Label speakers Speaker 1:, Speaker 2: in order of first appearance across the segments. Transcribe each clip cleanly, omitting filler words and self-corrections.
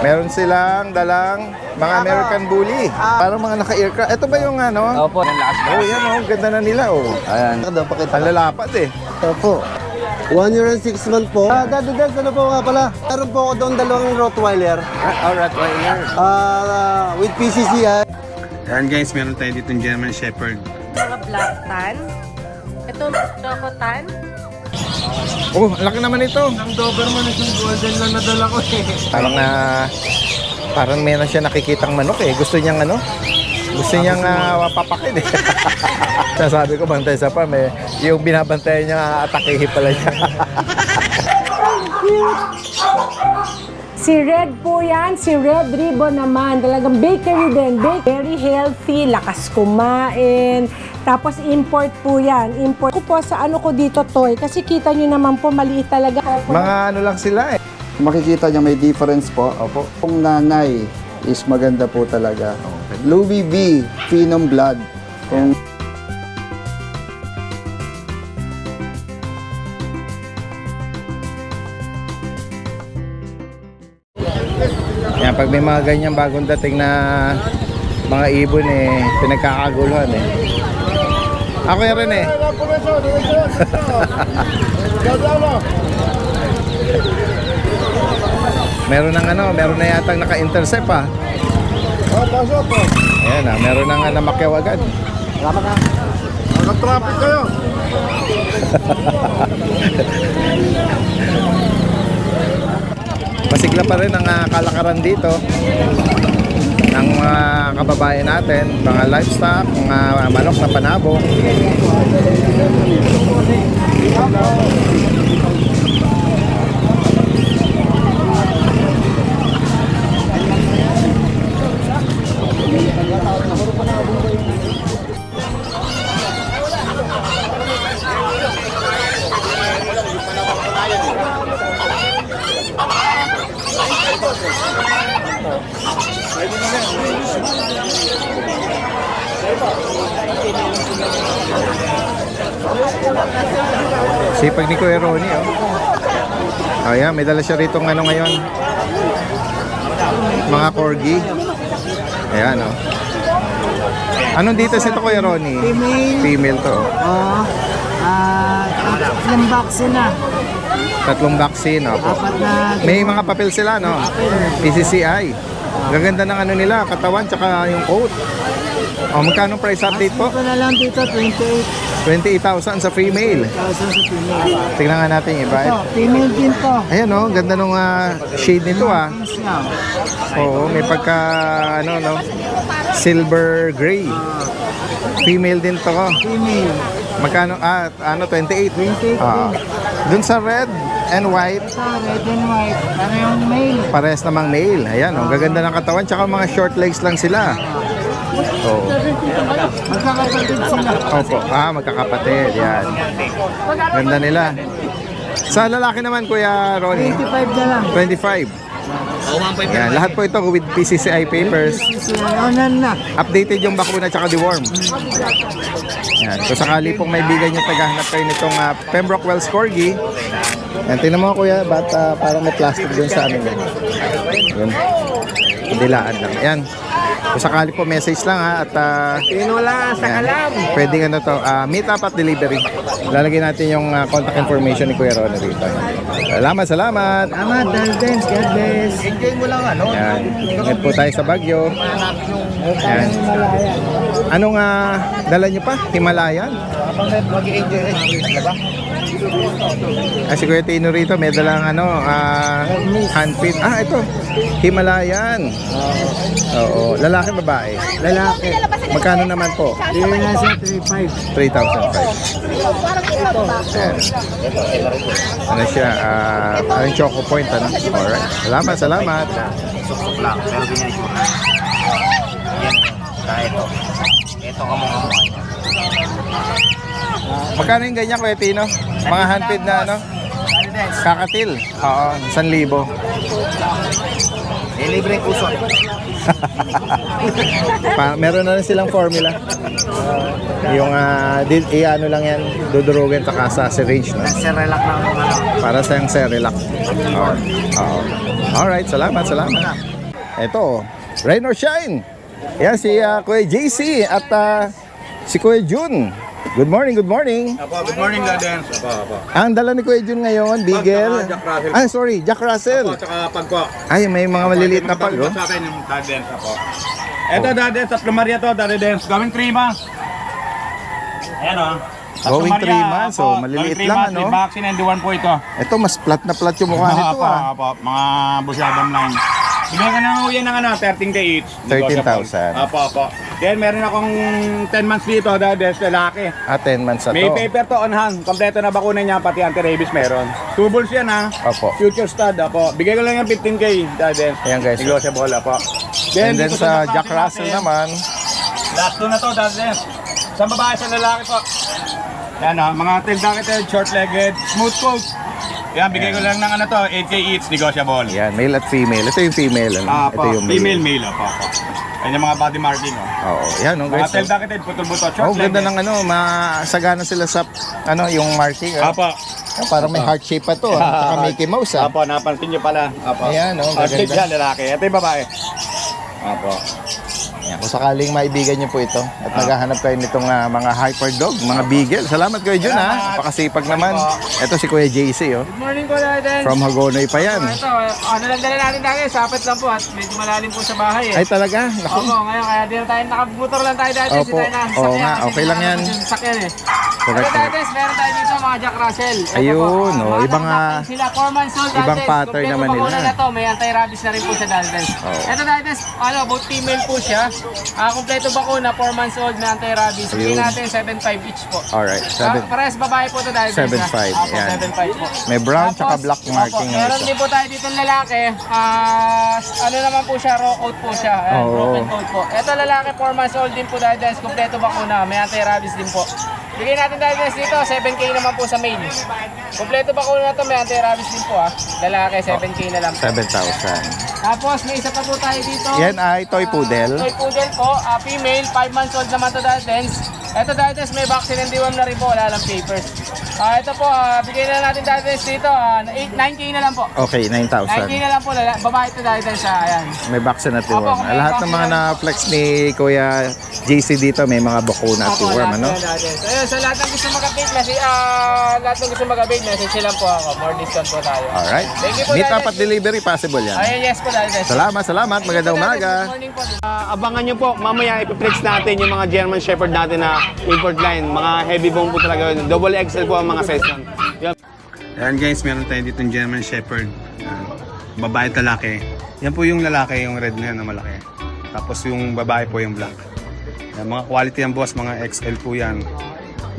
Speaker 1: Meron silang dalang mga American Bully. Parang mga naka-aircraft. Ito ba yung ano?
Speaker 2: Opo, ang lakas ba?
Speaker 1: Oh, yan oh. Ganda na nila oh.
Speaker 2: Ayan.
Speaker 1: Ang lalapad eh.
Speaker 3: Opo. 1 year and 6 months po. Daddy Des, ano po nga pala? Meron po ako doon dalawang Rottweiler.
Speaker 1: Rottweiler.
Speaker 3: With PCCI.
Speaker 4: Ayan guys, meron tayo dito ng German Shepherd.
Speaker 5: Mga black tan. Ito, choco tan.
Speaker 1: Oh, ang laki naman ito.
Speaker 3: Ang Doberman na yung golden lang nadala ko eh.
Speaker 1: Parang meron siya nakikitang manok eh. Gusto niyang Gusto niyang papakin eh. Sasabi ko, bantay sa farm eh. Yung binabantayan niya, atakihin pala niya.
Speaker 6: Si Red po yan, si Red Ribbon naman. Talagang bakery din. Very healthy, lakas kumain. Tapos import po yan. Import ko po sa ano ko dito, toy. Kasi kita nyo naman po, maliit talaga.
Speaker 1: Mga ano lang sila eh.
Speaker 7: Makikita niya may difference po.
Speaker 1: Opo.
Speaker 7: Kung nanay is maganda po talaga. Louis V, Phenom Blood. Kung
Speaker 1: Yan, pag may mga ganyan bagong dating na mga ibon eh, pinagkakaguluhan eh. Ako yan rin eh. Meron na yatang naka-intercept ah. Ayan ah, meron na nga namakyaw agad.
Speaker 4: Naka-traffic kayo!
Speaker 1: Masigla pa rin ang kalakaran dito ng mga kababayan natin, mga livestock, mga manok na panabong. Sipag ni Kuya Ronnie oh. Oh yeah, may dala siya rito ng ano ngayon. Mga corgi. Ayan oh. Anong dito ito Kuya Ronnie? Female to.
Speaker 3: Oo. Tatlong vaccine na.
Speaker 1: Tatlong vaccine oh.
Speaker 3: Apat na.
Speaker 1: May mga papel sila no. PCCI. Gaganda ng ano nila, katawan tsaka yung coat. Oh, magkano price update po?
Speaker 3: Ito na lang dito, 28,000
Speaker 1: 28,000 sa female.
Speaker 3: sa female.
Speaker 1: Tingnan nga natin yung iba.
Speaker 3: Ito, female din to.
Speaker 1: Ayan oh, ganda nung shade nito ah.
Speaker 3: Pins niya.
Speaker 1: Oo, may pagka silver gray. Female din to ko.
Speaker 3: Female.
Speaker 1: Magkano? 28.
Speaker 3: 28
Speaker 1: Ah. Dun sa red and white,
Speaker 3: Ito, red and white. Ano yung male?
Speaker 1: parehas namang male. Ayan oh, gaganda ng katawan tsaka mga short legs lang sila. Oo.
Speaker 3: Magkakapatid sila.
Speaker 1: Opo. Magkakapatid. Yan. Ganda nila. Sa lalaki naman, Kuya Ronnie,
Speaker 3: 25 na lang.
Speaker 1: 25. Yan. Lahat po ito with PCCI papers.
Speaker 3: Onan na.
Speaker 1: Updated yung bakuna tsaka deworm. Yan. Kung sakali pong may bigay nyo tagahanap kayo nitong Pembroke Wells Corgi. Yan. Tingnan mo Kuya, ba't parang may plastic dun sa amin. Yan. Dilaan lang. Yan. Kung sakali po message lang at
Speaker 3: Pinula sa kalam.
Speaker 1: pwedeng meet up at delivery. Lalagay natin yung contact information ni Kuya Ronnie rito. Salamat.
Speaker 3: Salamat, Daldens. God bless.
Speaker 2: Enjoy mo lang ano?
Speaker 1: Yan. Ingat po tayo sa Baguio. Yan. Anong dala nyo pa? Himalayan?
Speaker 2: Habang mag-i-enjoy rin. Diba?
Speaker 1: Si Kuya Tino rito may dalang handpin. Ito. Himalayan. Oo. Lalaki, babae.
Speaker 3: Lalaki.
Speaker 1: Magkano naman po?
Speaker 3: Hindi na siya 3,500.
Speaker 1: 3,500. Ayan. Ano siya? Ang choco point, ano? Alright. Salamat.
Speaker 2: Suksok lang. Pero ganyan ito. Yan. Ito. Ito ka mga mga.
Speaker 1: Magkano yung ganyan, Kuya Tino? Mga handpid na ano? Kakatil. Oo, 1,000.
Speaker 2: libreng kuso.
Speaker 1: Meron na rin silang formula. Yung ano lang yan, dudurugin tsaka sa syringe na.
Speaker 2: Cerelac lang yung ano.
Speaker 1: Para sa yung Cerelac. Oo. Alright, salamat. Ito, rain or shine. Yan si Kuya JC at si Kuya Jun. Good morning.
Speaker 4: Apo, good morning, Dadens. Apo.
Speaker 1: Ang dala ni Kuya Jun ngayon, Beagle.
Speaker 4: Jack Russell.
Speaker 1: Jack Russell.
Speaker 4: Apo, tsaka pagko.
Speaker 1: Ay, may mga maliliit na pag, oh.
Speaker 4: Sa akin yung Dadens, apo. Eto, Dadens, at lumarya to, Dadens. Going 3 months. Ayan, o.
Speaker 1: Going 3 months, so maliliit lang, ano?
Speaker 4: Vaccine and the one po ito.
Speaker 1: Ito, mas flat na flat yung mukha nito,
Speaker 4: Apo, mga busyadam line. Bigyan ka na uyan ng 13K each.
Speaker 1: 13,000.
Speaker 4: Apo. Then meron akong 10 months dito, Dadens, lalaki.
Speaker 1: 10 months na
Speaker 4: May
Speaker 1: to.
Speaker 4: paper to on hand. Kompleto na bakuna niya, pati anti-rabies meron. 2 balls yan ha.
Speaker 1: Opo.
Speaker 4: Future stud, apo. Bigay ko lang yung 15K, Dadens.
Speaker 1: Ayan, guys.
Speaker 4: Negotiable, apo.
Speaker 1: And then
Speaker 4: dito
Speaker 1: sa
Speaker 4: napakit
Speaker 1: Jack Russell
Speaker 4: natin,
Speaker 1: naman,
Speaker 4: last 2 na to, Dadens. Sa babae, sa lalaki po. Yan ha, mga tail-docketed, short-legged, smooth coat. Yan, bigay ko lang ng 8K each, negotiable.
Speaker 1: yan, male at female. Ito yung female, ano?
Speaker 4: Apo,
Speaker 1: Ito yung male.
Speaker 4: female, male, apo. Ayan yung mga body marking, oh.
Speaker 1: Oo, yan,
Speaker 4: Mga
Speaker 1: guys.
Speaker 4: tail-docketed, putol-butot,
Speaker 1: Oh, ganda
Speaker 4: short-legged.
Speaker 1: ng masagana sila sa yung marking.
Speaker 4: Apo.
Speaker 1: Parang may heart shape pa to, Saka Mickey Mouse,
Speaker 4: Apo, napansin nyo pala. Apo.
Speaker 1: Ayan, oh,
Speaker 4: Heart-shape
Speaker 1: gaganda.
Speaker 4: yan, lalaki. Ito yung babae. Apo.
Speaker 1: Yan, kung sakaling maibigan niyo po ito at naghahanap kayo nitong mga hyper dog, mga beagle. Salamat Kuya Jun, ha. Napakasipag naman. Ito si Kuya JC, oh.
Speaker 8: Good morning po, Dadens.
Speaker 1: From Hagonoy pa yan.
Speaker 8: Ito, ano lang dala natin dati, sapit lang po at medyo malalim po sa bahay eh.
Speaker 1: Ay, talaga? Naku.
Speaker 8: Opo, ngayon kaya di na tayo nakabutor lang tayo dati.
Speaker 1: Opo. Oo nga, okay lang yan.
Speaker 8: Sakyan eh.
Speaker 1: Correct,
Speaker 8: Ito, Dadens, meron tayo dito mga Jack Russell. Ito
Speaker 1: Ayun,
Speaker 8: po,
Speaker 1: oh,
Speaker 8: mga
Speaker 1: ibang,
Speaker 8: nakakatakin sila, 4 months old,
Speaker 1: ibang
Speaker 8: Dadens.
Speaker 1: pattern
Speaker 8: Kompleto
Speaker 1: naman
Speaker 8: bakuna
Speaker 1: nila.
Speaker 8: na to, may anti-rabies na rin po siya, Dadens.
Speaker 1: Oo.
Speaker 8: Ito, Dadens, both female po siya. Kompleto bakuna, 4 months old, may anti-rabies. Bigyan
Speaker 1: Ayun.
Speaker 8: natin 7.5 each po.
Speaker 1: Alright,
Speaker 8: Parehas babae po ito, Dadens.
Speaker 1: 7.5,
Speaker 8: Opo,
Speaker 1: yan.
Speaker 8: 7.5 po.
Speaker 1: May brown tsaka
Speaker 8: Tapos,
Speaker 1: black marking
Speaker 8: opo,
Speaker 1: na
Speaker 8: meron
Speaker 1: isa.
Speaker 8: din po tayo dito ng lalaki. Ano naman po siya, raw coat po siya. Ayan,
Speaker 1: Oo.
Speaker 8: broken coat po. Ito lalaki, 4 months old din po dahil kompleto bakuna. May anti-rabies din po. Bigyan natin dahil dito, 7K naman po sa male. Kompleto bakuna na to, may anti-rabies din po Lalaki, 7K na lang po.
Speaker 1: 7,000.
Speaker 8: Tapos may isa pa po tayo dito.
Speaker 1: Yan ay toy poodle.
Speaker 8: Toy poodle po, female, 5 months old naman to dahil Ito dahil may vaccine and deworm na rin po, wala lang papers. Ito po, bigyan na natin dahil dito, 9K na lang po.
Speaker 1: Okay,
Speaker 8: 9K
Speaker 1: 9,000.
Speaker 8: na lang po, babae ito dahil sa ayan.
Speaker 1: May vaccine at
Speaker 8: Opo,
Speaker 1: worm.
Speaker 8: may
Speaker 1: Lahat ng mga
Speaker 8: vaccine.
Speaker 1: na-flex ni Kuya JC dito may mga bakuna at
Speaker 8: Opo,
Speaker 1: worm,
Speaker 8: lahat
Speaker 1: ano?
Speaker 8: yan, lahat. Ayun, sa lahat ng gusto mag-update, lahat ng gusto mag-update, message lang po ako. More discount po tayo.
Speaker 1: Alright.
Speaker 8: Thank you po,
Speaker 1: Meet
Speaker 8: Daddy.
Speaker 1: up at delivery possible yan.
Speaker 8: Ayun, yes po dahil
Speaker 1: Salamat. Magandang umaga.
Speaker 8: Good morning po.
Speaker 4: Abangan nyo po, mamaya ipiplex natin yung mga German Shepherd natin na import line. Mga heavy bone po talaga yun. Double XL po ang mga size nun. Yan. Ayan guys, meron tayo dito ng German Shepherd. Babae at lalaki. Yan po yung lalaki, yung red na yan na malaki. Tapos yung babae po yung black. Yan, mga quality yan boss, mga XL po yan.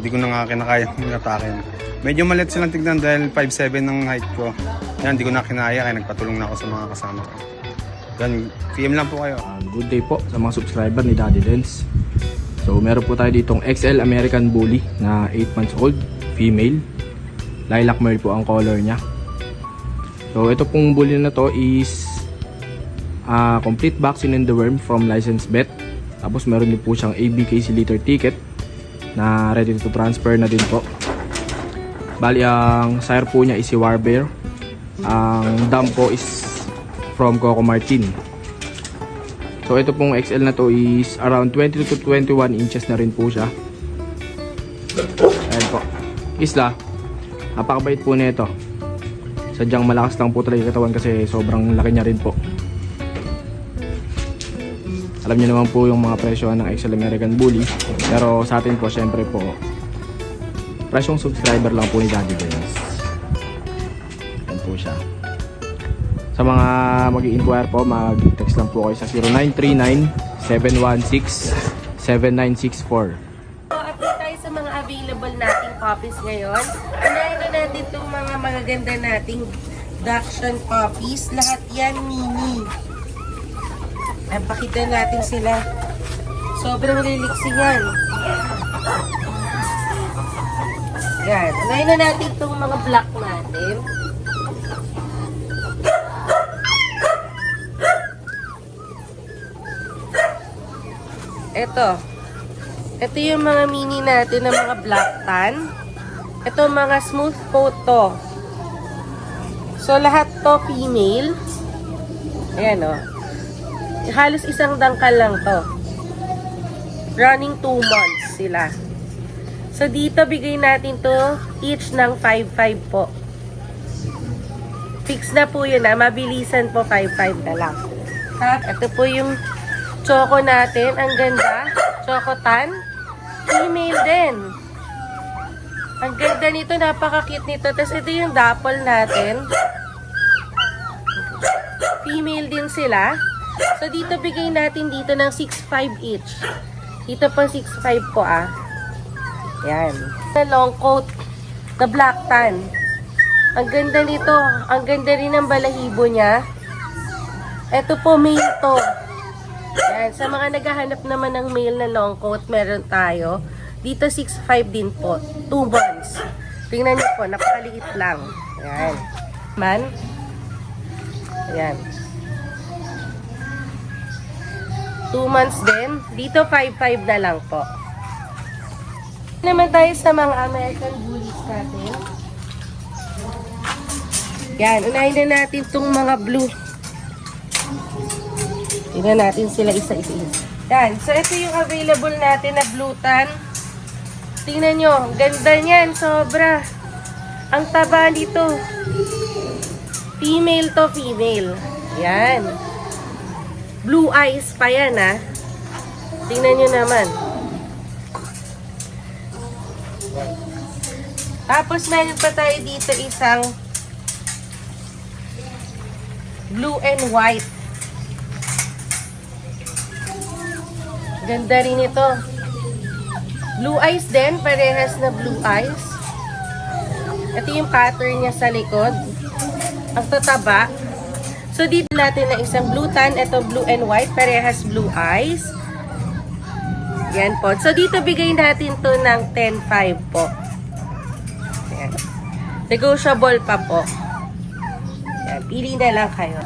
Speaker 4: Hindi ko na nga kinakaya yung atakin. Medyo maliit silang tignan dahil 5'7 ng height ko. Yan, hindi ko na kinaya kaya nagpatulong na ako sa mga kasama ko. Yan, PM lang po kayo.
Speaker 9: Good day po sa mga subscriber ni Daddy Dens. So meron po tayo ditong XL American Bully na 8 months old, female. Lilac merle po ang color niya. So ito pong bully na to is complete vaccine and deworm from licensed vet. Tapos meron din po siyang ABKC liter ticket na ready to transfer na din po. Bali ang sire po niya is si Warbear. Ang dam po is from Coco Martin. So ito pong XL na to is around 20 to 21 inches na rin po siya. Ayan po. Isla, napakabait po nito. Sadyang malakas lang po talaga yung katawan kasi sobrang laki niya rin po. Alam niyo naman po yung mga presyo ng XL American Bully. Pero sa atin po syempre po presyong subscriber lang po ni Daddy Dens. Ayan po siya. Sa mga mag-i-inquire po, mag-text lang po kayo sa 0939-716-7964.
Speaker 5: Update tayo sa mga available nating puppies ngayon. Unahin na natin itong mga magaganda nating Dachshund puppies. Lahat yan mini. Ay, pakita natin sila. Sobrang liliksi yan. Yan. Unahin na natin itong mga black natin. Ito yung mga mini natin na mga black tan. Ito mga smooth coat to. So, lahat to female. Ayan o. Halos isang dangkal lang to. Running 2 months sila. So, dito bigay natin to each ng 5-5 po. Fix na po yun mabilisan po 5-5 na lang. Ito po yung choco natin. Ang ganda. Choco tan. Female din. Ang ganda nito. Napaka-cute nito. Tapos ito yung dapple natin. Female din sila. So, dito bigay natin dito ng 6-5 each. Dito pang 6-5 po Yan. Na long coat na black tan. Ang ganda nito. Ang ganda rin ng balahibo niya. Ito po, male to. Yan. Sa mga naghahanap naman ng male na long coat, meron tayo. Dito 6'5 din po. 2 months. Tingnan niyo po, napakaliit lang. Yan. Man. Ayan. 2 months din. Dito 5'5 na lang po. Naman tayo sa mga American Bullies natin. Yan. Unahin na natin itong mga blue. Tingnan natin sila isa-isa. Yan. So, ito yung available natin na blue tan. Tingnan nyo. Ganda niyan. Sobra. Ang taba nito. Female to female. Yan. Blue eyes pa yan, Tingnan nyo naman. Tapos, meron pa tayo dito isang blue and white. Ganda rin ito. Blue eyes din. Parehas na blue eyes. Ito yung pattern niya sa likod. Ang tataba. So, dito natin na isang blue tan. Ito blue and white. Parehas blue eyes. Yan po. So, dito bigay natin to ng 10-5 po. Yan. Negotiable pa po. Yan. Pili na lang kayo.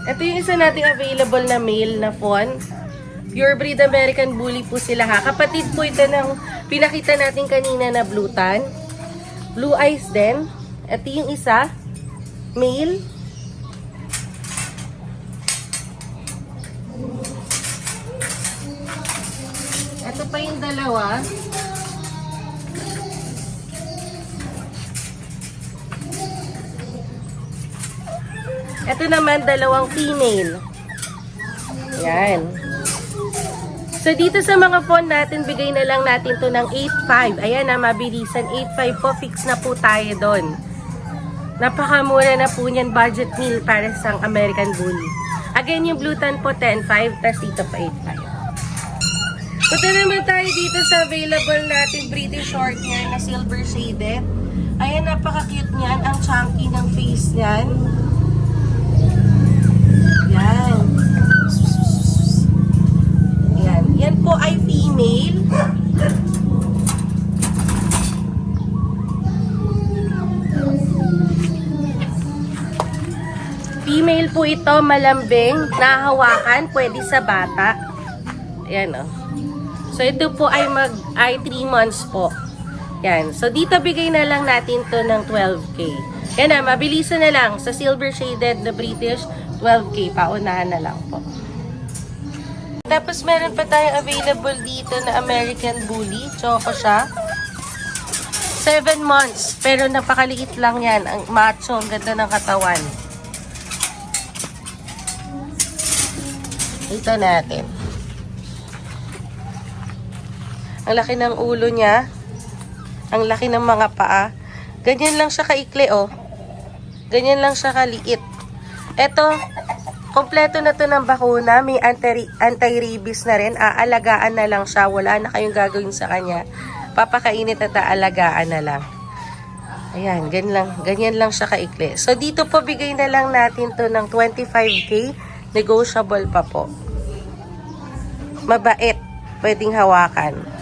Speaker 5: Ito yung isa nating available na male na fawn. Pure breed American Bully po sila Kapatid po ito ng pinakita natin kanina na blue tan. Blue eyes din. Ito yung isa. Male. Ito pa yung dalawa. Ito naman, dalawang female. Yan. So, dito sa mga phone natin, bigay na lang natin to ng 8.5. Ayan mabilisan. 8.5 po, fix na po tayo doon. Napakamura na po niyan, budget meal para sa American Bully. Again, yung blue tan po, 10.5. Tapos dito pa 8.5. Punta naman tayo dito sa available natin British short hair na silver shaded. Ayan, napaka-cute niyan. Ang chunky ng face niyan. Yan. Yan. Yan po ay female. Female po ito, malambing, nahawakan, pwede sa bata. Ayan So, ito po ay 3 months po. Yan. So, dito bigay na lang natin to ng 12K. Yan mabilisan na lang. Sa silver shaded na British, 12K. Paunahan na lang po. Tapos, meron pa tayong available dito na American Bully. Choco siya. 7 months. Pero napakaliit lang yan. Ang macho. Ang ganda ng katawan. Ito natin. Ang laki ng ulo niya. Ang laki ng mga paa. Ganyan lang siya kaikli, Ganyan lang siya kaliit. Ito, kompleto na to ng bakuna. May anti-rabies na rin. Aalagaan na lang siya. Wala na kayong gagawin sa kanya. Papakainit at aalagaan na lang. Ayan, ganyan lang siya kaikli. So, dito po bigay na lang natin to ng 25K. Negotiable pa po. Mabait. Pwedeng hawakan.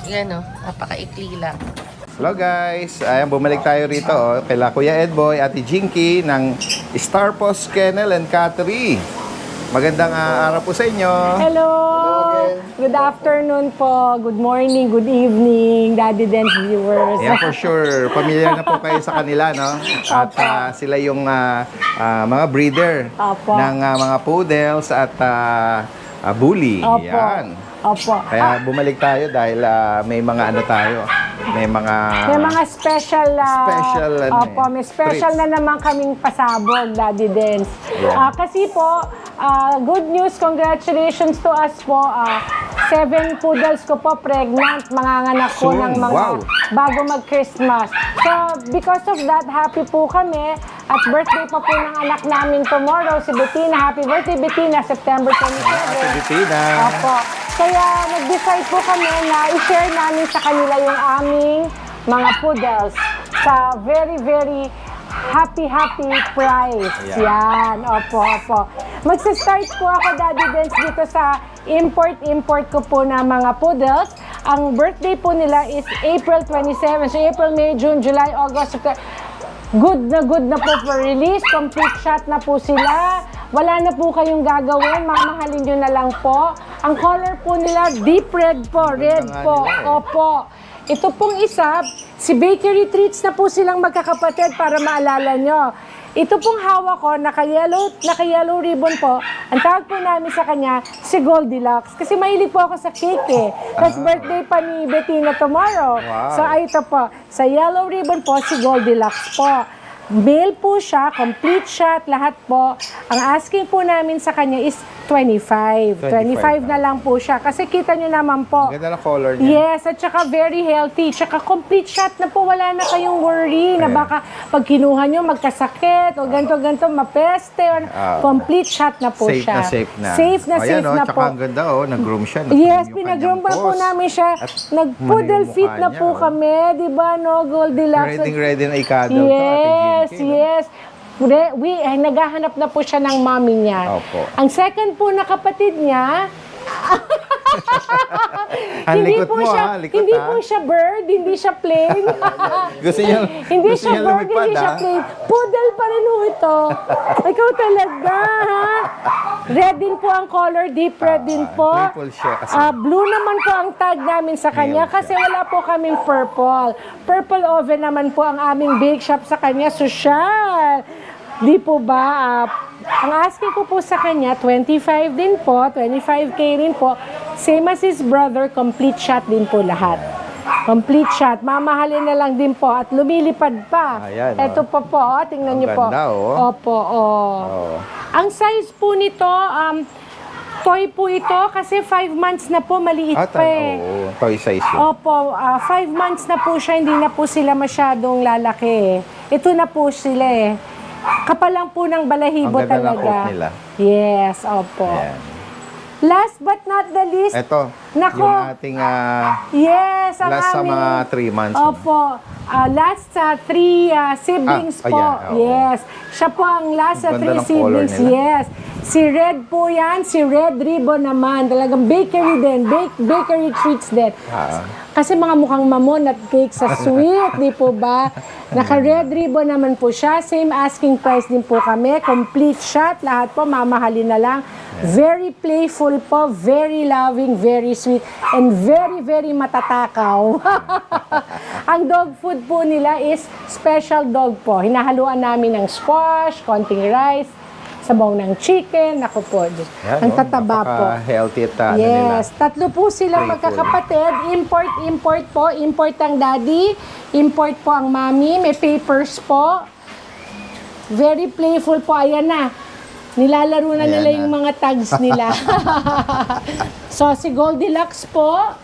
Speaker 5: Yan o, napakaikli lang.
Speaker 1: Hello guys, ayan bumalik tayo rito kila Kuya Edboy, Ate Jinky ng Star Post Kennel and Cattery. Magandang araw po sa inyo.
Speaker 6: Hello! Good afternoon po. Good morning, good evening, Daddy Dance viewers.
Speaker 1: Yeah, for sure. Familiar na po kayo sa kanila, no? At sila yung mga breeder
Speaker 6: Opo.
Speaker 1: ng mga poodles at bully.
Speaker 6: Opo.
Speaker 1: Yan.
Speaker 6: Opo.
Speaker 1: Kaya bumalik tayo dahil may mga ano tayo. May mga
Speaker 6: special, opo, may special
Speaker 1: treats.
Speaker 6: na naman kaming pasabog, Daddy Dance.
Speaker 1: Yeah.
Speaker 6: Kasi po, good news, congratulations to us po. 7 poodles ko po pregnant, manganganak ko
Speaker 1: Soon.
Speaker 6: ng mga
Speaker 1: Wow.
Speaker 6: bago mag-Christmas. So, because of that, happy po kami. At birthday pa po ng anak namin tomorrow, si Bettina. Happy birthday, Bettina, September 27.
Speaker 1: Ate Bettina.
Speaker 6: Opo. Kaya nag-decide po kami na i-share namin sa kanila yung aming mga poodles sa very, very happy price. Yan. Opo. Magsa-start po ako, Daddy Dance, dito sa import ko po na mga poodles. Ang birthday po nila is April 27. So, April, May, June, July, August, September. Good na po for release. Complete shot na po sila. Wala na po kayong gagawin. Mamahalin nyo na lang po. Ang color po nila, deep red po. Red po. Opo. Ito pong isa, si Bakery Treats na po silang magkakapatid para maalala nyo. Ito pong hawak ko, naka-yellow ribbon po. Ang tawag po namin sa kanya, si Goldilocks. Kasi mahilig po ako sa cake eh. Tapos birthday pa ni Bettina tomorrow.
Speaker 1: Wow.
Speaker 6: So ito po, sa yellow ribbon po, si Goldilocks po. Male po siya, complete shot, lahat po. Ang asking po namin sa kanya is 25. 25 na lang po siya. Kasi kita nyo naman po.
Speaker 1: Ganda na color niya.
Speaker 6: Yes, at saka very healthy. Tsaka complete shot na po. Wala na kayong worry na baka pag kinuha nyo magkasakit o ganito, mapeste. Complete shot na po
Speaker 1: Safe
Speaker 6: siya.
Speaker 1: Safe na.
Speaker 6: Safe na
Speaker 1: Ayan,
Speaker 6: safe na
Speaker 1: tsaka
Speaker 6: po.
Speaker 1: ang ganda, nag-groom siya.
Speaker 6: Yes, pinag-groom pa po namin siya. Nag-poodle fit na po kami. Diba, no? Goldilocks.
Speaker 1: Ready na ikadaw
Speaker 6: Yes,
Speaker 1: to, Ate Jinky, no?
Speaker 6: yes. Naghahanap na po siya ng mommy niya.
Speaker 1: Opo.
Speaker 6: Ang second po na kapatid niya,
Speaker 1: Ang likot mo, likot,
Speaker 6: hindi po siya bird, hindi siya plain.
Speaker 1: Gusto niya
Speaker 6: Hindi
Speaker 1: gusto
Speaker 6: siya
Speaker 1: niya
Speaker 6: bird,
Speaker 1: lumipad,
Speaker 6: hindi siya
Speaker 1: ha?
Speaker 6: plain. Poodle pa rin ho ito. Ikaw talaga, ha? Red din po ang color, deep red din po.
Speaker 1: Triple siya kasi.
Speaker 6: Blue naman po ang tag namin sa kanya kasi wala po kaming purple. Purple oven naman po ang aming bake shop sa kanya. Social. Di po ba? Ang asking ko po sa kanya, 25 din po, 25K rin po. Same as his brother, complete shot din po lahat. Complete shot. Mamahalin na lang din po at lumilipad pa.
Speaker 1: Ayan,
Speaker 6: Ito po, tingnan
Speaker 1: Ang
Speaker 6: niyo po.
Speaker 1: ganda,
Speaker 6: Opo, Ang size po nito, toy po ito kasi 5 months na po, maliit pa eh.
Speaker 1: Toy size yun.
Speaker 6: Opo, 5 months na po siya, hindi na po sila masyadong lalaki. Ito na po sila eh. Kapal lang po ng balahibo
Speaker 1: Ang ganda ng
Speaker 6: talaga.
Speaker 1: coat nila.
Speaker 6: Yes, opo.
Speaker 1: Ayan.
Speaker 6: Last but not the least,
Speaker 1: Ito,
Speaker 6: Nako.
Speaker 1: yung ating
Speaker 6: yes, ang
Speaker 1: last sa
Speaker 6: aming,
Speaker 1: mga 3 months.
Speaker 6: Opo, last sa 3 siblings po.
Speaker 1: Ayan, oo.
Speaker 6: Yes, siya po ang last sa
Speaker 1: Ang ganda
Speaker 6: 3
Speaker 1: ng color
Speaker 6: siblings.
Speaker 1: nila.
Speaker 6: Yes, si Red po yan, si Red Ribbon naman. Talagang bakery din, bakery treats din. Kasi mga mukhang mamon at cake sa sweet, di po ba? Naka-red ribbon naman po siya. Same asking price din po kami. Complete shot. Lahat po, mamahalin na lang. Very playful po. Very loving. Very sweet. And very, very matatakaw. Ang dog food po nila is special dog po. Hinahaluan namin ng squash, konting rice, sabaw ng chicken. Ako po. Ang tataba po.
Speaker 1: Healthy at nila.
Speaker 6: Yes, tatlo po silang
Speaker 1: Playful.
Speaker 6: magkakapatid. Import po. Import ang daddy. Import po ang mommy. May papers po. Very playful po. Ayan na. Nilalaro na nila yung mga tags nila. So, si Goldilocks po.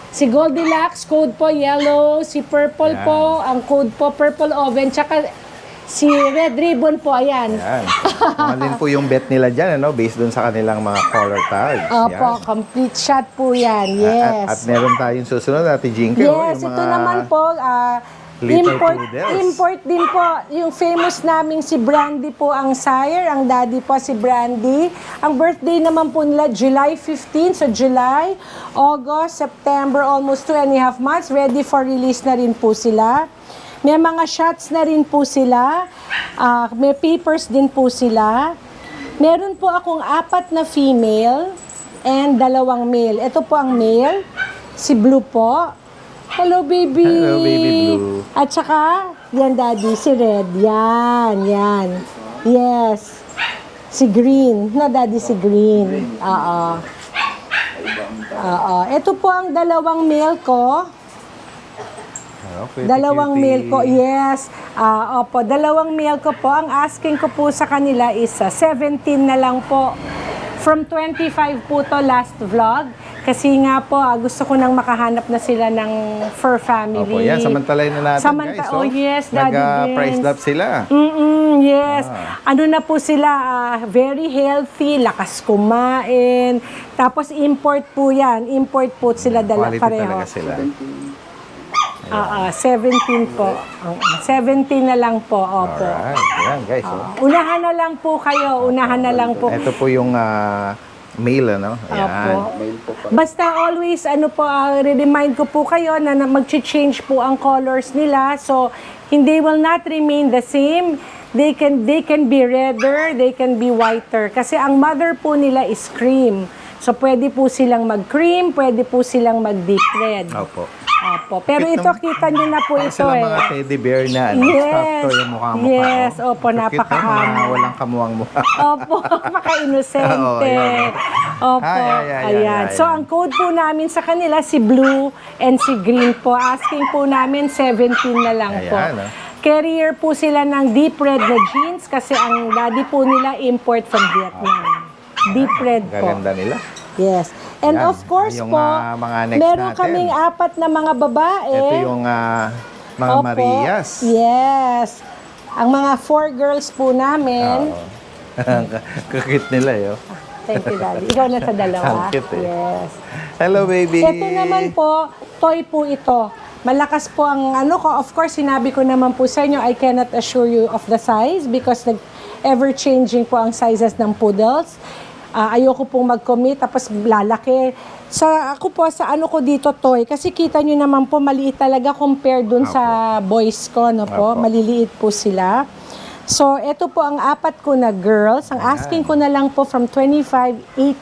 Speaker 6: Si Goldilocks, code po yellow. Si Purple po, ang code po Purple Oven. Tsaka si Red Ribbon po, ayan.
Speaker 1: Yan. Din po yung bet nila dyan, based dun sa kanilang mga color tags.
Speaker 6: Opo, complete shot po yan. Yes.
Speaker 1: At meron tayong susunod, Ate Jinky.
Speaker 6: Yes, ito naman po,
Speaker 1: Little
Speaker 6: import,
Speaker 1: poodles.
Speaker 6: import din po. Yung famous naming si Brandy po ang sire, ang daddy po si Brandy. Ang birthday naman po nila July 15, so July, August, September, almost 2.5 months. Ready for release na rin po sila. May mga shots na rin po sila. May papers din po sila. Meron po akong 4 na female and 2 male. Ito po ang male, si Blue po. Hello, baby.
Speaker 1: Hello, baby Blue.
Speaker 6: At saka, yan, daddy, si Red. Yan, yan. Yes. Si Green. No, daddy, si Green. Oo. Oo. Ito po ang 2 male ko.
Speaker 1: Pretty
Speaker 6: 2
Speaker 1: cutie.
Speaker 6: male ko, yes. Opo, 2 male ko po. Ang asking ko po sa kanila is 17 na lang po. From 25 po to last vlog. Kasi nga po, gusto ko nang makahanap na sila ng fur family.
Speaker 1: Opo, yan, samantalay na natin guys.
Speaker 6: Oh, yes, Daddy
Speaker 1: Nag-price
Speaker 6: Vince.
Speaker 1: love sila.
Speaker 6: Yes. Ano na po sila, very healthy, lakas kumain. Tapos import po yan. Import po sila
Speaker 1: Quality
Speaker 6: pareho.
Speaker 1: talaga sila.
Speaker 6: 17 po. 17 na lang po. Opo.
Speaker 1: Alright, yan guys.
Speaker 6: Unahan na lang po kayo. Unahan na lang po.
Speaker 1: Ito po yung male, ano? Ayan.
Speaker 6: Basta always, re-remind ko po kayo na mag-change po ang colors nila. So, they will not remain the same. They can be redder, they can be whiter. Kasi ang mother po nila is cream. So, pwede po silang mag-cream, pwede po silang mag-deep red.
Speaker 1: Opo.
Speaker 6: Opo. Pero ito, kita nyo na po
Speaker 1: Parang
Speaker 6: ito
Speaker 1: sila
Speaker 6: eh.
Speaker 1: mga teddy bear na, ano?
Speaker 6: Yes.
Speaker 1: Stuffed toy yung mukha-mukha.
Speaker 6: Yes, opo,
Speaker 1: Cute,
Speaker 6: napakahamo.
Speaker 1: mga walang kamuwang mukha.
Speaker 6: Opo, maka-inosente.
Speaker 1: Oo, ayan.
Speaker 6: Opo, ayan. So, ang code po namin sa kanila, si Blue and si Green po. Asking po namin, 17 na lang po.
Speaker 1: Ayan,
Speaker 6: Carrier po sila ng deep red na jeans kasi ang daddy po nila import from Vietnam. Deep red po.
Speaker 1: Gaganda nila.
Speaker 6: Yes. And
Speaker 1: Yan.
Speaker 6: of course
Speaker 1: Yung,
Speaker 6: po,
Speaker 1: mga next
Speaker 6: meron
Speaker 1: natin.
Speaker 6: kaming 4 na mga babae.
Speaker 1: Ito yung mga
Speaker 6: Opo.
Speaker 1: Marias.
Speaker 6: Yes. Ang mga 4 girls po namin.
Speaker 1: Kakit nila yun.
Speaker 6: Thank you, Daddy. Ikaw na sa 2.
Speaker 1: Ang cute eh.
Speaker 6: Yes.
Speaker 1: Hello, baby.
Speaker 6: Ito naman po, toy po ito. Malakas po ang ano ko. Of course, sinabi ko naman po sa inyo, I cannot assure you of the size because ever-changing po ang sizes ng poodles. Ayoko pong mag-commit, tapos lalaki. Ako po, sa ano ko dito, toy. Kasi kita nyo naman po, maliit talaga compare dun sa boys ko, no po. Maliliit po sila. So, ito po ang 4 ko na girls. Ang asking ko na lang po from 25,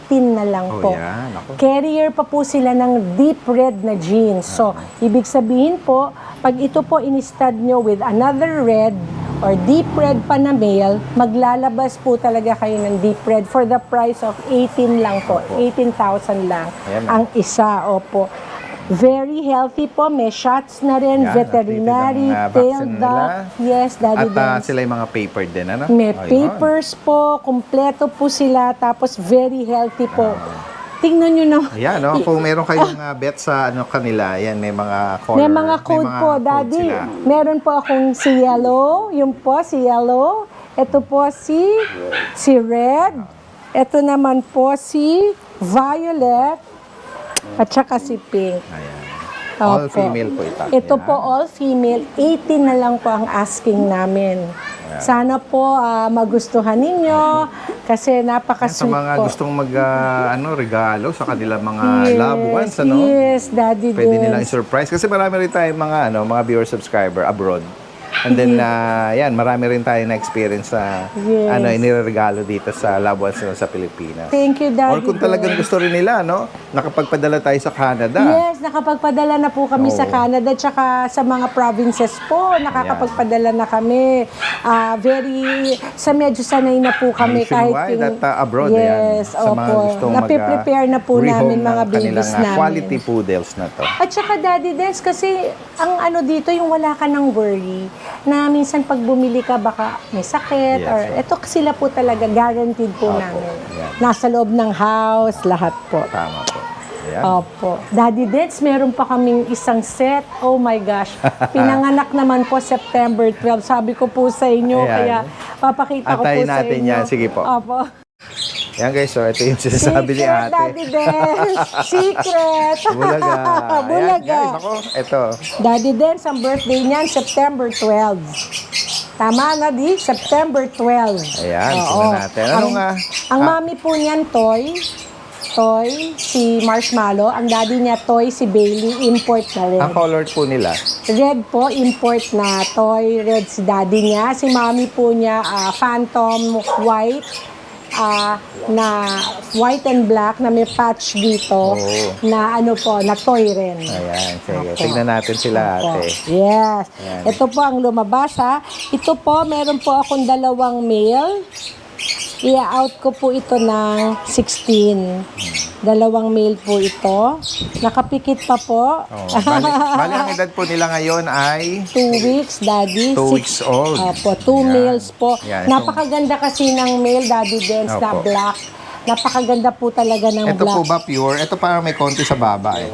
Speaker 6: 18 na lang po.
Speaker 1: yan. Ako.
Speaker 6: Carrier pa po sila ng deep red na jeans. So, ibig sabihin po, pag ito po in-stud nyo with another red or deep red pa na male, maglalabas po talaga kayo ng deep red for the price of 18 lang po. 18,000 lang
Speaker 1: Ayan,
Speaker 6: ang isa. Opo. Very healthy po. May shots na rin,
Speaker 1: Yan,
Speaker 6: veterinary,
Speaker 1: natitid ang,
Speaker 6: tail
Speaker 1: vaccine
Speaker 6: dog.
Speaker 1: nila.
Speaker 6: Yes, Daddy
Speaker 1: At
Speaker 6: Dance.
Speaker 1: sila yung mga paper din, ano?
Speaker 6: May
Speaker 1: Oh, yun.
Speaker 6: papers po, kumpleto po sila, tapos very healthy po. Tingnan nyo na.
Speaker 1: Ayan, no? Kung meron kayong bet sa kanila, yan, may mga color.
Speaker 6: May mga code po,
Speaker 1: code
Speaker 6: Daddy.
Speaker 1: sila.
Speaker 6: Meron po akong si Yellow, yung po, si Yellow. Ito po si Red. Ito naman po si Violet. At saka si Pink.
Speaker 1: Ayan. All
Speaker 6: Opo.
Speaker 1: female po ito.
Speaker 6: Ito
Speaker 1: Yan.
Speaker 6: po, all female. 18 na lang po ang asking namin. Sana po magustuhan ninyo kasi
Speaker 1: Sa
Speaker 6: napaka-sweet
Speaker 1: mga
Speaker 6: po.
Speaker 1: gustong regalo sa kanilang mga loved ones, ano?
Speaker 6: Yes, Daddy
Speaker 1: Pwede
Speaker 6: Dance.
Speaker 1: nilang i-surprise. Kasi marami rin tayong mga viewer subscriber abroad. And then, yan, marami rin tayo na experience sa,
Speaker 6: Yes.
Speaker 1: iniregalo dito sa loved ones sa Pilipinas.
Speaker 6: Thank you, Daddy
Speaker 1: Or kung talagang
Speaker 6: Dance.
Speaker 1: gusto rin nila, no? Nakapagpadala tayo sa Canada.
Speaker 6: Yes, nakapagpadala na po kami sa
Speaker 1: Oo.
Speaker 6: Canada tsaka sa mga provinces po, nakakapagpadala na kami. Medyo sanay na po kami
Speaker 1: Nationwide at abroad,
Speaker 6: yes,
Speaker 1: yan. Sa mga
Speaker 6: opo.
Speaker 1: gustong
Speaker 6: Nape-prepare na po
Speaker 1: rehome
Speaker 6: namin mga
Speaker 1: ng kanilang,
Speaker 6: babies namin.
Speaker 1: quality poodles na to.
Speaker 6: At saka Daddy Dance, kasi ang ano dito, yung wala ka ng worry, na minsan pag bumili ka baka may sakit,
Speaker 1: Yes,
Speaker 6: or
Speaker 1: opo.
Speaker 6: ito sila po talaga, guaranteed po
Speaker 1: Opo,
Speaker 6: namin.
Speaker 1: yan.
Speaker 6: Nasa loob ng house, lahat po.
Speaker 1: Tama po. Ayan.
Speaker 6: Opo. Daddy Dance, meron pa kaming isang set. Oh my gosh. Pinanganak naman po September 12. Sabi ko po sa inyo,
Speaker 1: Ayan.
Speaker 6: kaya papakita ko po
Speaker 1: Antayin
Speaker 6: sa
Speaker 1: natin
Speaker 6: inyo.
Speaker 1: yan. Sige po.
Speaker 6: Opo.
Speaker 1: Yan guys, so ito yung sinasabi ni
Speaker 6: Secret,
Speaker 1: ate.
Speaker 6: Daddy Dance. Secret.
Speaker 1: Bulaga. Ayan
Speaker 6: Bulaga.
Speaker 1: guys, ako, ito.
Speaker 6: Daddy Dance, ang birthday niyan, September 12. Tama na, di? September 12.
Speaker 1: Ayan,
Speaker 6: Oo.
Speaker 1: tingnan natin. Ano nga?
Speaker 6: Ang mami po niyan, Toy, si Marshmallow. Ang daddy niya, Toy, si Bailey. Import na red.
Speaker 1: Ang color po nila.
Speaker 6: Red po, import na Toy. Red si daddy niya. Si mami po niya, Phantom White. Na white and black na may patch dito. Na ano po, na toy rin.
Speaker 1: Ayan, sige.
Speaker 6: Opo.
Speaker 1: Tingnan natin sila
Speaker 6: Opo.
Speaker 1: ate.
Speaker 6: Yes.
Speaker 1: Ayan.
Speaker 6: Ito po ang lumabas ha. Ito po, meron po akong 2 male. I-out ko po ito ng 16. 2 male po ito. Nakapikit pa po.
Speaker 1: Oh, bali ang edad po nila ngayon ay
Speaker 6: 2 weeks, daddy.
Speaker 1: 2 weeks old.
Speaker 6: Opo, 2
Speaker 1: Yan.
Speaker 6: males po.
Speaker 1: Yan,
Speaker 6: Napakaganda kasi ng male, daddy dance na
Speaker 1: Opo.
Speaker 6: black. Napakaganda po talaga ng
Speaker 1: Ito
Speaker 6: black.
Speaker 1: po ba pure? Ito parang may konti sa baba eh.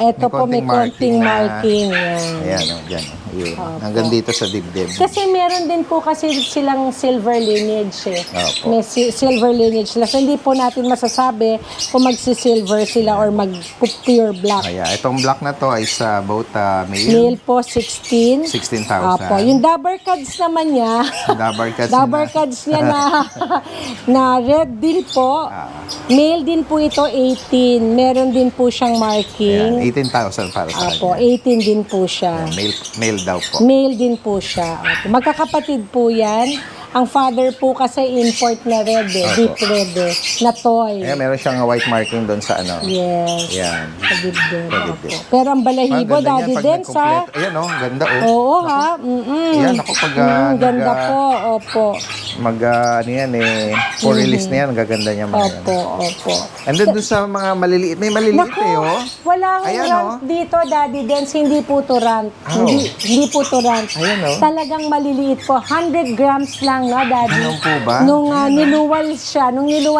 Speaker 6: Ito po may konting marking. Yan.
Speaker 1: Ayan, oh, dyan. Yun. Hanggang dito sa dibdib.
Speaker 6: Kasi meron din po kasi silang silver lineage eh.
Speaker 1: Opo.
Speaker 6: May silver lineage sila. So, hindi po natin masasabi kung magsi-silver sila or mag-pure black.
Speaker 1: Ayan, itong black na to is both male.
Speaker 6: Male po, 16.
Speaker 1: 16,000.
Speaker 6: Opo. Yung Dabber Cards naman niya,
Speaker 1: Dabber Cats
Speaker 6: Dabber
Speaker 1: na.
Speaker 6: Cards niya na red din po. Male din po ito, 18. Meron din po siyang marking.
Speaker 1: Ayan, 18,000 para sa
Speaker 6: Opo,
Speaker 1: kanya.
Speaker 6: 18 din po siya.
Speaker 1: Male daw po.
Speaker 6: Male din po siya. Opo. Magkakapatid po yan. Ang father po kasi import na red eh,
Speaker 1: Opo.
Speaker 6: deep red eh, na toy.
Speaker 1: Ayan, meron siyang white marking doon sa ano.
Speaker 6: Yes.
Speaker 1: Yan.
Speaker 6: Sa dibdib.
Speaker 1: Sa
Speaker 6: Opo.
Speaker 1: dibdib.
Speaker 6: Pero ang balahibo,
Speaker 1: Ang ganda
Speaker 6: daddy
Speaker 1: niyan pag
Speaker 6: din sa...
Speaker 1: nagkumpleto. Ayan oh, ganda oh.
Speaker 6: Oo ha. Mm-mm.
Speaker 1: Yan, ako pag
Speaker 6: Ganda po. Opo.
Speaker 1: ano yan eh, for release na yan, gaganda niya mga yan.
Speaker 6: Opo. Opo.
Speaker 1: And then doon sa mga maliliit, may maliliit
Speaker 6: Naku,
Speaker 1: eh oh.
Speaker 6: wala akong
Speaker 1: Ayan,
Speaker 6: rant
Speaker 1: oh.
Speaker 6: dito, Daddy Dance. Hindi po to rant.
Speaker 1: Oh.
Speaker 6: Hindi po to rant.
Speaker 1: Ayan, oh.
Speaker 6: Talagang maliliit po. 100 grams lang, no, Daddy?
Speaker 1: Ganun po ba?
Speaker 6: Nung niluwal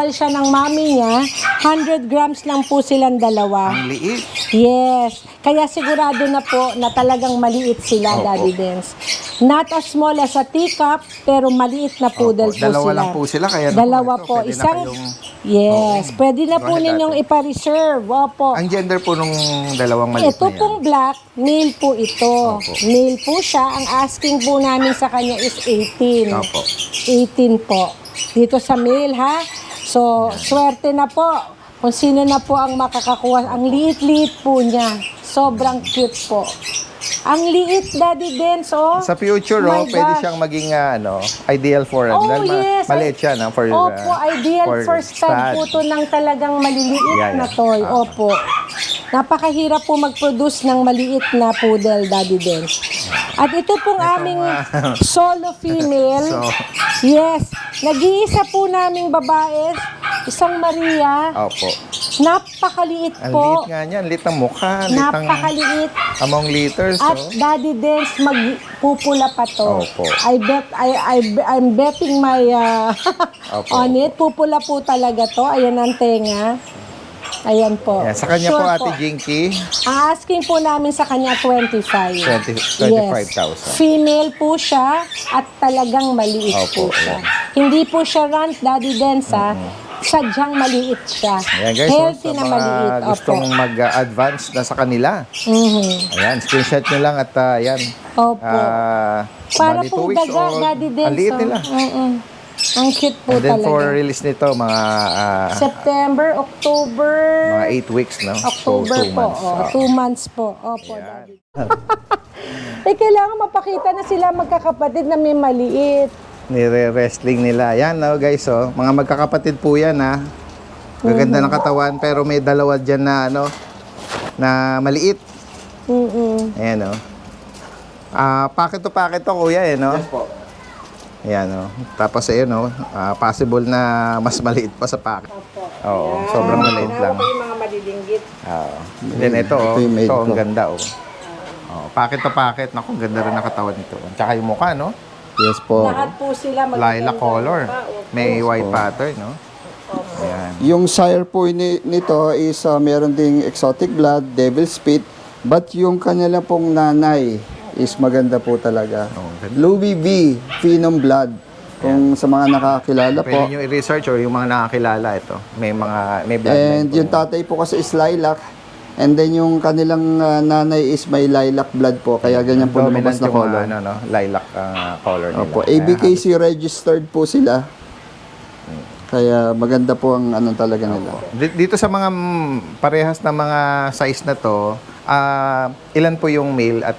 Speaker 6: siya ng mami niya, 100 grams lang po silang dalawa.
Speaker 1: Ang liit.
Speaker 6: Yes. Kaya sigurado na po na talagang maliit sila,
Speaker 1: Opo.
Speaker 6: Daddy Dance. Not as small as a teacup, pero maliit na poodle
Speaker 1: Opo,
Speaker 6: po
Speaker 1: dalawa
Speaker 6: sila.
Speaker 1: lang po sila, kaya naku,
Speaker 6: Dalawa
Speaker 1: ito,
Speaker 6: po.
Speaker 1: pwede na
Speaker 6: Isang,
Speaker 1: kayong-
Speaker 6: yes.
Speaker 1: Oo.
Speaker 6: Pwede na
Speaker 1: Go
Speaker 6: po
Speaker 1: ahead,
Speaker 6: ninyong
Speaker 1: ate.
Speaker 6: ipa-reserve. Opo.
Speaker 1: Ang gender po nung dalawang maliit
Speaker 6: Ito
Speaker 1: na yan.
Speaker 6: pong black, male po ito.
Speaker 1: Opo.
Speaker 6: Male po siya. Ang asking po namin sa kanya is 18.
Speaker 1: Opo.
Speaker 6: 18 po. Dito sa male, ha? So, swerte na po. Kung sino na po ang makakakuha. Ang liit-liit po niya. Sobrang cute po. Ang liit, Daddy Dance, oh.
Speaker 1: Sa future,
Speaker 6: My
Speaker 1: oh, pwede
Speaker 6: gosh.
Speaker 1: siyang maging ideal for
Speaker 6: Oh,
Speaker 1: dahil
Speaker 6: yes.
Speaker 1: maliit siya no, for
Speaker 6: Opo, ideal for stud
Speaker 1: stud.
Speaker 6: po to ng talagang maliliit
Speaker 1: Yeah,
Speaker 6: na
Speaker 1: yeah.
Speaker 6: toy. Opo. Napakahirap po mag-produce ng maliit na poodle, Daddy Dance. At ito pong aming solo female.
Speaker 1: So,
Speaker 6: Yes. Nag-iisa po naming babae, isang Maria.
Speaker 1: opo.
Speaker 6: Napakaliit
Speaker 1: Ang
Speaker 6: po.
Speaker 1: liit nga niyan, liit ng mukha, liit ng
Speaker 6: Napakaliit.
Speaker 1: among liters.
Speaker 6: At
Speaker 1: Oh.
Speaker 6: Daddy Dance magpupula pa to.
Speaker 1: Opo.
Speaker 6: I'm betting my
Speaker 1: Opo.
Speaker 6: on it. Pupula po talaga to. Ayan ang tenga. Ayan po.
Speaker 1: Yan, sa kanya
Speaker 6: Sure
Speaker 1: po, Ate Jinky,
Speaker 6: Ang asking po namin sa kanya 25.
Speaker 1: 25,000.
Speaker 6: Female po siya at talagang maliit
Speaker 1: Opo,
Speaker 6: po siya.
Speaker 1: ayan.
Speaker 6: Hindi po siya rant, Daddy Dance, ha? Sadyang maliit siya.
Speaker 1: Ayan guys,
Speaker 6: Healthy
Speaker 1: sa
Speaker 6: na
Speaker 1: mga
Speaker 6: maliit.
Speaker 1: gustong
Speaker 6: Opo.
Speaker 1: mag-advance na sa kanila.
Speaker 6: Mhm.
Speaker 1: Ayan, screenshot nyo lang at ayan.
Speaker 6: Opo. Para
Speaker 1: bali,
Speaker 6: po
Speaker 1: 2 weeks
Speaker 6: daga,
Speaker 1: old.
Speaker 6: Daddy Dance.
Speaker 1: Ang liit
Speaker 6: oh.
Speaker 1: nila.
Speaker 6: Ang cute po
Speaker 1: And then
Speaker 6: talaga.
Speaker 1: for release nito, mga
Speaker 6: September, October,
Speaker 1: 8 weeks, no?
Speaker 6: October
Speaker 1: So, 2
Speaker 6: po.
Speaker 1: months.
Speaker 6: Oh,
Speaker 1: Oh.
Speaker 6: 2 months po. Opo, Daddy. Kailangan mapakita na sila magkakapatid na may maliit.
Speaker 1: Nire-wrestling nila. Yan, no, guys, oh. Mga magkakapatid po yan, ha. Gaganda ng katawan, pero may dalawa dyan na, ano, na maliit. Ayan, oh. Packet to, kuya, eh, no?
Speaker 7: Yes po.
Speaker 1: Ayan, oh. Tapos, ayun, oh, possible na mas maliit pa sa packet. Oo, sobrang maliit lang.
Speaker 6: yung mga malilingit.
Speaker 1: Oo. Then, ito, oh.
Speaker 7: Ito yung made
Speaker 1: Ito, ang
Speaker 7: ko.
Speaker 1: ganda, oh. Oh, packet to packet. Naku, ganda rin ang katawan nito. Tsaka yung mukha, no?
Speaker 7: Yes po.
Speaker 6: Lahat po sila magaganda
Speaker 1: Lilac color.
Speaker 6: pa, opo.
Speaker 1: May white pattern, no? Ayan.
Speaker 7: Yung sire po nito is meron ding exotic blood, devil's spit, but yung kanya pong nanay is maganda po talaga.
Speaker 1: Oh, ganda.
Speaker 7: Louis V, Phenom blood. Kung sa mga nakakilala po.
Speaker 1: Pwede nyo i-research or yung mga nakakilala ito. May bloodline
Speaker 7: And
Speaker 1: po.
Speaker 7: yung tatay po kasi is lilac. And then yung kanilang nanay is may lilac blood po. Kaya ganyan po lumabas na
Speaker 1: yung
Speaker 7: color.
Speaker 1: lilac color nila.
Speaker 7: Opo, ABKC registered po sila. Kaya maganda po ang ano talaga nila.
Speaker 1: Dito sa mga parehas na mga size na to, ilan po yung male at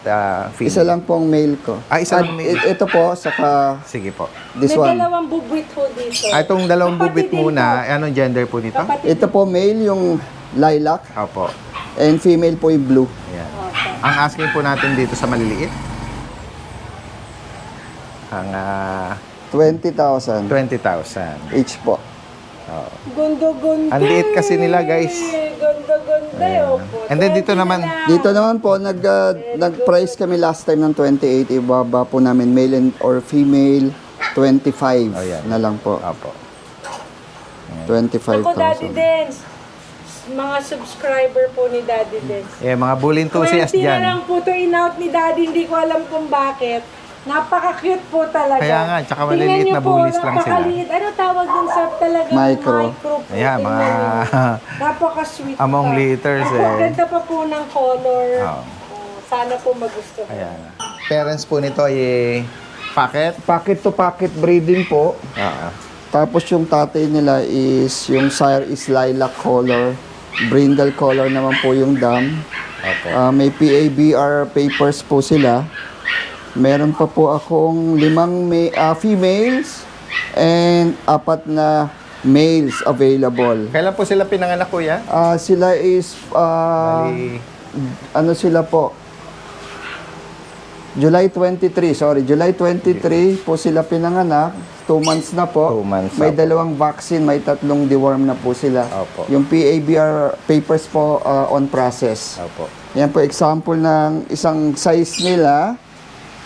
Speaker 1: female?
Speaker 7: Isa lang po ang male ko.
Speaker 1: Isa lang male.
Speaker 7: Ito po, saka
Speaker 1: Sige po.
Speaker 7: this
Speaker 6: May
Speaker 7: one.
Speaker 6: dalawang bubwit ho dito.
Speaker 1: Itong dalawang bubit
Speaker 6: Kapatid din
Speaker 1: muna, anong gender po nito?
Speaker 7: Ito po male yung lilac.
Speaker 1: Opo.
Speaker 7: And female po yung blue.
Speaker 1: Ayan. Ang asking po natin dito sa maliliit, ang
Speaker 7: 20,000
Speaker 1: 20,000.
Speaker 7: each po.
Speaker 6: Gondo-gondo.
Speaker 1: Ang liit kasi nila, guys.
Speaker 6: Gondo-gondo.
Speaker 1: And then dito naman,
Speaker 7: Dito naman po, nag-price kami last time ng 28. Ibaba po namin male or female, 25
Speaker 1: Ayan.
Speaker 7: na lang po.
Speaker 1: opo.
Speaker 6: Ako, Daddy
Speaker 7: 25,000.
Speaker 6: Dance. Mga subscriber po ni Daddy Dance.
Speaker 1: Mga bull enthusiast
Speaker 6: 20 na
Speaker 1: dyan.
Speaker 6: lang po to in-out ni Daddy. Hindi ko alam kung bakit. Napaka-cute po talaga.
Speaker 1: Kaya nga, tsaka
Speaker 6: Tingnan
Speaker 1: maliliit
Speaker 6: niyo
Speaker 1: na
Speaker 6: po,
Speaker 1: bullies lang sila.
Speaker 6: napakaliit. Ano tawag dun sa talagang
Speaker 7: Micro.
Speaker 6: micro po?
Speaker 1: Ayan,
Speaker 6: Tingnan
Speaker 1: mga
Speaker 6: niyo. Napaka-sweet
Speaker 1: among
Speaker 6: pa.
Speaker 1: liters
Speaker 6: Ang ganda pa po ng color.
Speaker 1: Oo.
Speaker 6: Sana po magustuhan.
Speaker 1: Ayan. Parents po nito ay packet.
Speaker 7: Pocket to pocket breeding po. Tapos yung tatay nila is, yung sire is lilac color. Brindle color naman po yung dam.
Speaker 1: Opo.
Speaker 7: May PABR papers po sila. Meron pa po akong 5 females and 4 na males available.
Speaker 1: Kailan po sila pinanganak, kuya?
Speaker 7: Sila is,
Speaker 1: Bali,
Speaker 7: ano sila po? July 23 po sila pinanganak. 2 months na po.
Speaker 1: 2 months
Speaker 7: May
Speaker 1: na po.
Speaker 7: 2 vaccine, may 3 deworm na po sila.
Speaker 1: Opo.
Speaker 7: Yung PABR papers po on process.
Speaker 1: Opo.
Speaker 7: Yan po example ng isang size nila.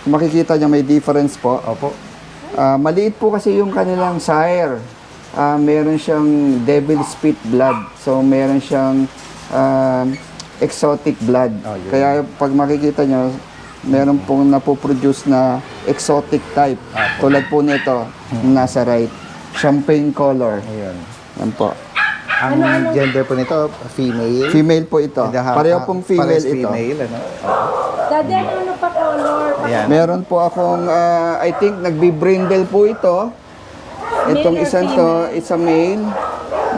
Speaker 7: Makikita nyo may difference po.
Speaker 1: Opo.
Speaker 7: Maliit po kasi yung kanilang sire. Meron siyang devil spit blood. So meron siyang exotic blood.
Speaker 1: Yun.
Speaker 7: Kaya pag makikita nyo, meron pong napoproduce na exotic type. Tulad po nito, nasa right. Champagne color.
Speaker 1: Ayun.
Speaker 7: Yan po.
Speaker 1: Ang gender po nito, female.
Speaker 7: Female po ito.
Speaker 1: And the
Speaker 7: Pareho pong female
Speaker 1: pares
Speaker 7: ito.
Speaker 1: female, ano?
Speaker 6: Daddy, ano pa color?
Speaker 1: Ayan.
Speaker 7: Meron po akong, I think, nagbi-brindle po ito. Itong
Speaker 6: Male or
Speaker 7: isang to, it's a male.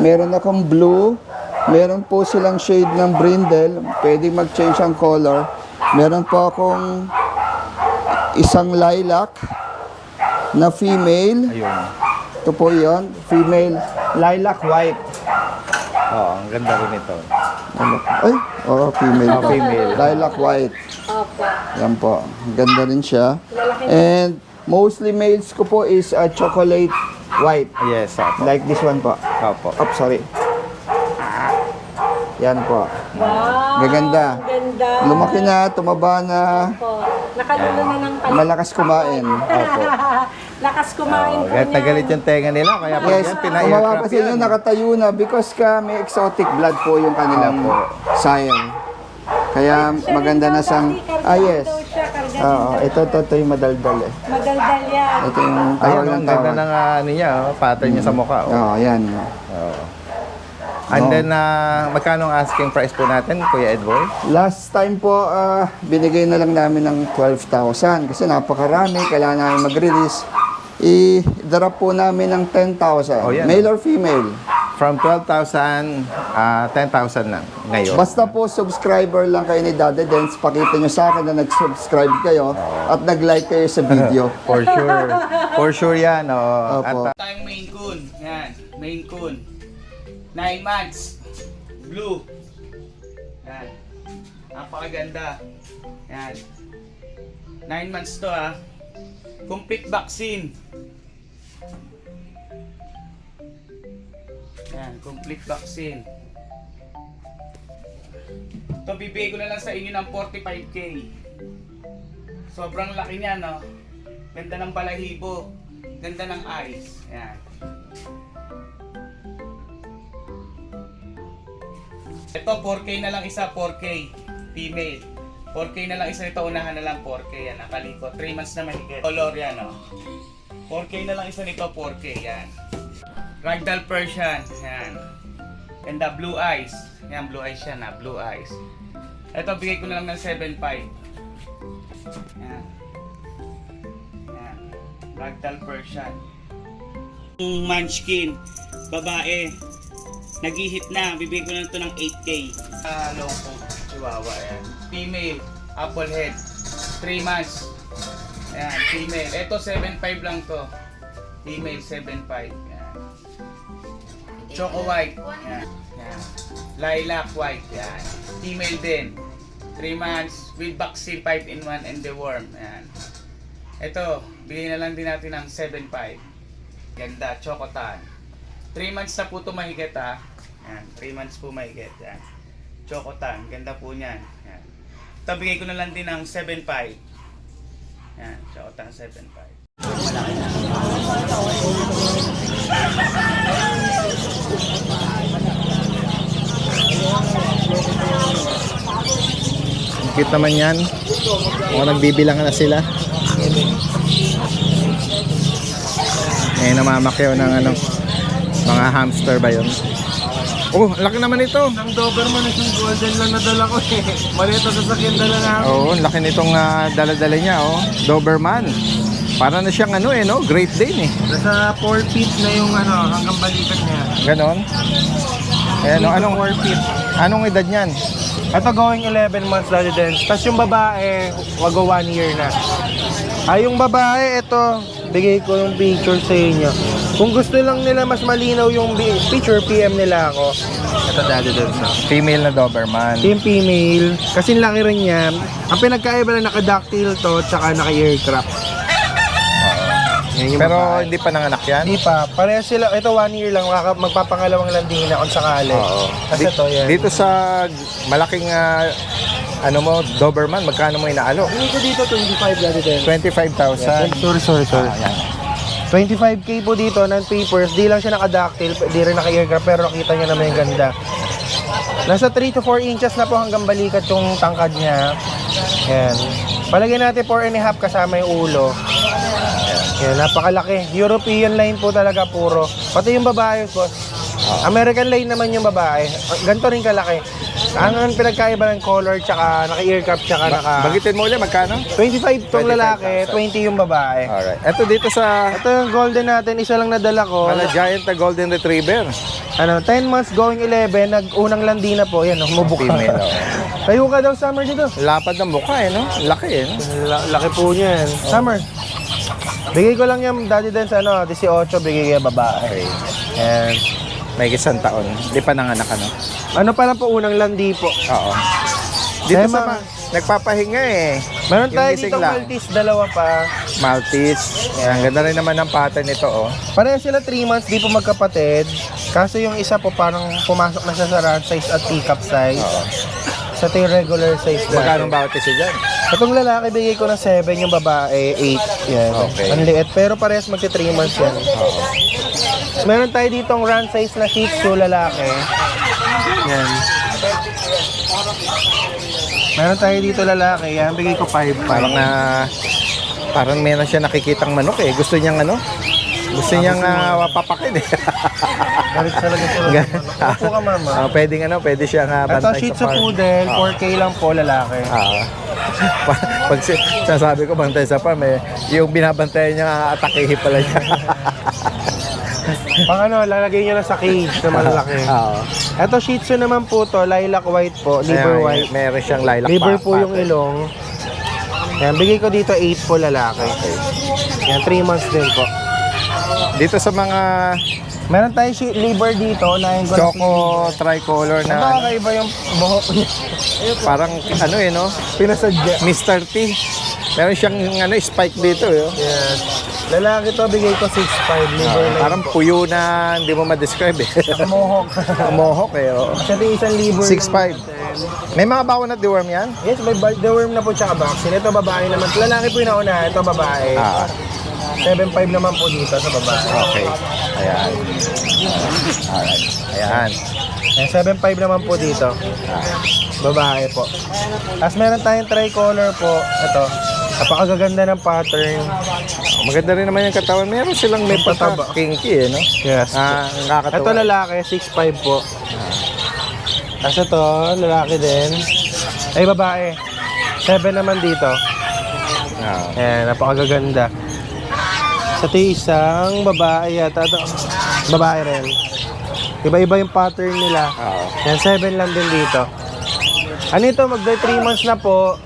Speaker 7: Meron akong blue. Meron po silang shade ng brindle. Pwede mag-change ang color. Meron po akong isang lilac na female.
Speaker 1: Ayun.
Speaker 7: Ito po yon, female lilac white.
Speaker 1: Ang ganda rin ito.
Speaker 7: Ay, female.
Speaker 1: Female.
Speaker 7: Lilac white.
Speaker 6: Opo.
Speaker 7: Yan po. Ganda rin siya. And mostly males ko po is chocolate white.
Speaker 1: Yes, opo.
Speaker 7: Like this one po.
Speaker 1: Opo.
Speaker 7: Oops, sorry. Yan po.
Speaker 6: Wow.
Speaker 7: Gaganda.
Speaker 6: Ang ganda.
Speaker 7: Lumaki na, tumaba na,
Speaker 6: Po. Nakalulo na ng pala.
Speaker 7: malakas kumain.
Speaker 1: Opo.
Speaker 6: Lakas kumain po
Speaker 1: Galit na
Speaker 6: niya.
Speaker 1: galit yung tenga nila, kaya po
Speaker 7: Yes,
Speaker 1: yan,
Speaker 7: kumawa
Speaker 1: pina-aircraft
Speaker 7: kasi yun, nakatayo na because may exotic blood po yung kanilang sire. Kaya maganda na siyang, yes. Oo, ito yung madaldal eh.
Speaker 6: Madaldal yan.
Speaker 7: Ito yung
Speaker 1: Ayan,
Speaker 7: tawag
Speaker 1: ang
Speaker 7: ng
Speaker 1: ganda
Speaker 7: tawag.
Speaker 1: ng ano niya, pattern niya sa mukha.
Speaker 7: Oo, yan.
Speaker 1: And then, magkano ang asking price po natin, Kuya Edboy?
Speaker 7: Last time po, binigay na lang namin ng 12,000 kasi napakarami, kailangan namin mag-release. I-drop po namin ng 10,000.
Speaker 1: Oh, yan.
Speaker 7: Male or female?
Speaker 1: From 12,000, 10,000 lang ngayon.
Speaker 7: Basta po subscriber lang kayo ni Daddy Dance, pakita nyo sa akin na nag-subscribe kayo at nag-like kayo sa video.
Speaker 1: For sure. For sure yan. Oh.
Speaker 7: Opo.
Speaker 1: At,
Speaker 8: Tayong Maine Coon. Yan, Maine Coon. 9 months. Blue. Yan. Napakaganda. Yan. 9 months to ha. Complete vaccine. Yan, complete vaccine. Ito bibigay ko na lang sa inyo ng 45k. Sobrang laki niya, no? Ganda ng balahibo. Ganda ng eyes. Yan. Ito 4K na lang isa, 4K. Female. 4K na lang isa nito, unahan na lang 4K. Yan, nakaliko. 3 months na mahigit. Color yan, no?
Speaker 2: 4K na lang isa nito, 4K, yan. Ragdoll Persian, yan. And the blue eyes. Yan, blue eyes yan ha, blue eyes. Ito, bigay ko na lang ng 7.5. Yan. Yan. Ragdoll Persian. Munchkin, babae. Nag-hit na, bibigay ko na ito ng 8K. Long coat, chihuahua, yan. Female, apple head. 3 months. Yan, female. Ito, 7.5 lang to. Female, 7.5. Yan. Choco white. Yan. Yan. Lilac white. Yan. Female din. 3 months with vaccine 5-in-1 and the worm. Yan. Ito, bigay na lang din natin ng 7.5. Ganda, Choco Tan. 3 months na po ito mahigit ha. Yan. 3 months po mahigit. Yan. Choco Tan. Ganda po niyan. Yan. Ito, bigay ko na lang din ng 7.5. Yan. Choco Tan 7.5.
Speaker 1: Cute naman yan. O, nagbibilang na sila. Eh, namamakyaw ng ano, mga hamster ba yun? Oh, laki naman ito.
Speaker 3: Ang Doberman na yung golden lang nadala ko eh. Maliit na sasakyan dala na.
Speaker 1: Oo, laki nitong dala-dala niya, oh. Doberman. Para na siyang ano eh, no? Great Dane eh.
Speaker 3: Nasa 4 feet na yung ano, hanggang balikat niya.
Speaker 1: Ganon. Ayan, no? Anong edad niyan?
Speaker 3: Ito going 11 months Daddy Dance. Tapos yung babae, wago 1 year na. Yung babae, ito, bigay ko yung picture sa inyo. Kung gusto lang nila mas malinaw yung picture, PM nila ako. Ito Daddy Dance. No?
Speaker 1: Female na Doberman.
Speaker 3: Team female, kasi laki rin yan. Ang pinagkaiba lang naka-ductile to, tsaka naka-aircraft. Yan yung
Speaker 1: Pero
Speaker 3: babae.
Speaker 1: hindi pa nanganak yan?
Speaker 3: Hindi pa. Parehas sila. Ito 1 year lang. Magpapangalawang landing na kung sakali.
Speaker 1: Oo.
Speaker 3: Kasi ito yan.
Speaker 1: Dito sa malaking ano mo, Doberman, magkano mo inaalo?
Speaker 3: Dito 25 Daddy Dance.
Speaker 1: 25,000.
Speaker 3: Sorry.
Speaker 1: Ayan.
Speaker 3: 25k po dito, non-papers. Di lang siya naka-ductile, di rin naka-aircraft, pero nakita niyo naman yung ganda. Nasa 3 to 4 inches na po hanggang balikat yung tangkad niya. Yan. Palagyan natin 4.5 kasama yung ulo. Yan, napakalaki. European line po talaga puro. Pati yung babae, boss. American line naman yung babae. Ganito rin kalaki. Ang pinagkaiba ng color, tsaka naka-aircraft, tsaka naka...
Speaker 1: Bagitin mo ulit, magkano?
Speaker 3: 25 tong lalaki, 20 yung babae.
Speaker 1: Alright. Ito dito sa
Speaker 3: Ito yung golden natin, isa lang nadala ko.
Speaker 1: Giant na Golden Retriever.
Speaker 3: 10 months going 11, nag-unang landi na po. Yan, humubok
Speaker 1: Female, oh.
Speaker 3: Tayo ka daw, Summer, dito.
Speaker 1: Lapad ng mukha eh, no? Laki eh, no?
Speaker 3: Laki po niyan. Summer. Bigay ko lang yung Daddy Dance, 18, bigay kaya babae.
Speaker 1: And may isang taon. Hindi pa nanganak, ano?
Speaker 3: Ano pa lang po, unang landi po.
Speaker 1: Oo. Dito
Speaker 3: Tema.
Speaker 1: nagpapahinga eh.
Speaker 3: Meron
Speaker 1: Yung
Speaker 3: tayo
Speaker 1: gising
Speaker 3: dito
Speaker 1: lang.
Speaker 3: Maltese, dalawa pa.
Speaker 1: Maltese. Ang ganda rin naman ng pattern nito, oh.
Speaker 3: Pareha sila 3 months, di po magkapatid. Kaso yung isa po parang pumasok na siya sa run size at teacup size.
Speaker 1: Oo.
Speaker 3: Sa ito yung regular size
Speaker 1: Magkano
Speaker 3: natin.
Speaker 1: bawat isa dyan?
Speaker 3: Itong lalaki, bigay ko ng 7, yung babae, 8. Yan.
Speaker 1: Okay.
Speaker 3: Ang liit, pero parehas magti 3 months yan. Tapos meron tayo ditong run size na Shih Tzu lalaki. Yan. Meron tayo dito lalaki, yan, bigay ko 5.
Speaker 1: Parang meron siya nakikitang manok eh. Gusto niyang ano? Gusto niyang papakin eh.
Speaker 3: Galit talaga sila. Opo ka, mama.
Speaker 1: Pwede siyang
Speaker 3: Ito,
Speaker 1: bantay
Speaker 3: Shih Tzu
Speaker 1: sa farm.
Speaker 3: Poodle, 4K lang po lalaki.
Speaker 1: Pag sasabi ko bantay sa farm eh, yung binabantayan niya atakehin pala niya.
Speaker 3: Pang ano, lalagay nyo na sa cage na malaki. Ito, Shih Tzu naman po to, lilac white po, liver
Speaker 1: Ayan,
Speaker 3: white.
Speaker 1: Meron siyang lilac
Speaker 3: Liver po
Speaker 1: pattern.
Speaker 3: yung ilong. Yan, bigay ko dito 8 po lalaki. Yan, 3 months din po.
Speaker 1: Dito sa mga
Speaker 3: Meron tayo liver dito na yung
Speaker 1: choco tricolor
Speaker 3: Ito,
Speaker 1: na
Speaker 3: kakaiba yung buhok niya.
Speaker 1: parang ano eh, no?
Speaker 3: Pinasadya.
Speaker 1: Mr. T. Meron siyang ano, spike dito eh. Oh.
Speaker 3: Yan. Lalaki to, bigay ko 6'5", liver line
Speaker 1: Parang
Speaker 3: po.
Speaker 1: puyo na hindi mo ma-describe eh.
Speaker 3: Mohawk.
Speaker 1: Mohawk eh. Oh.
Speaker 3: Siya din isang liver.
Speaker 1: 6'5". May mga bawon at deworm yan?
Speaker 3: Yes, may deworm na po tsaka vaccine. Ito babae naman. Lalaki po yung nauna. Ito babae. 7'5" naman po dito sa babae.
Speaker 1: Okay. Ayan. Alright. Ayan.
Speaker 3: 7'5" naman po dito. Babae po. Tapos meron tayong tricolor po. Ito. Napakaganda ng pattern.
Speaker 1: Maganda rin naman yung katawan. Meron silang may
Speaker 3: Pataba.
Speaker 1: kinky, no?
Speaker 3: Yes.
Speaker 1: Nakakatawa.
Speaker 3: Ito lalaki, 6'5 po. Tapos ito, lalaki din. Ay, babae. 7 naman dito. Ayan, napakaganda. Sa isang babae yata. Ito, babae rin. Iba-iba yung pattern nila. Yan, 7 lang din dito. Ano ito, magda 3 months na po.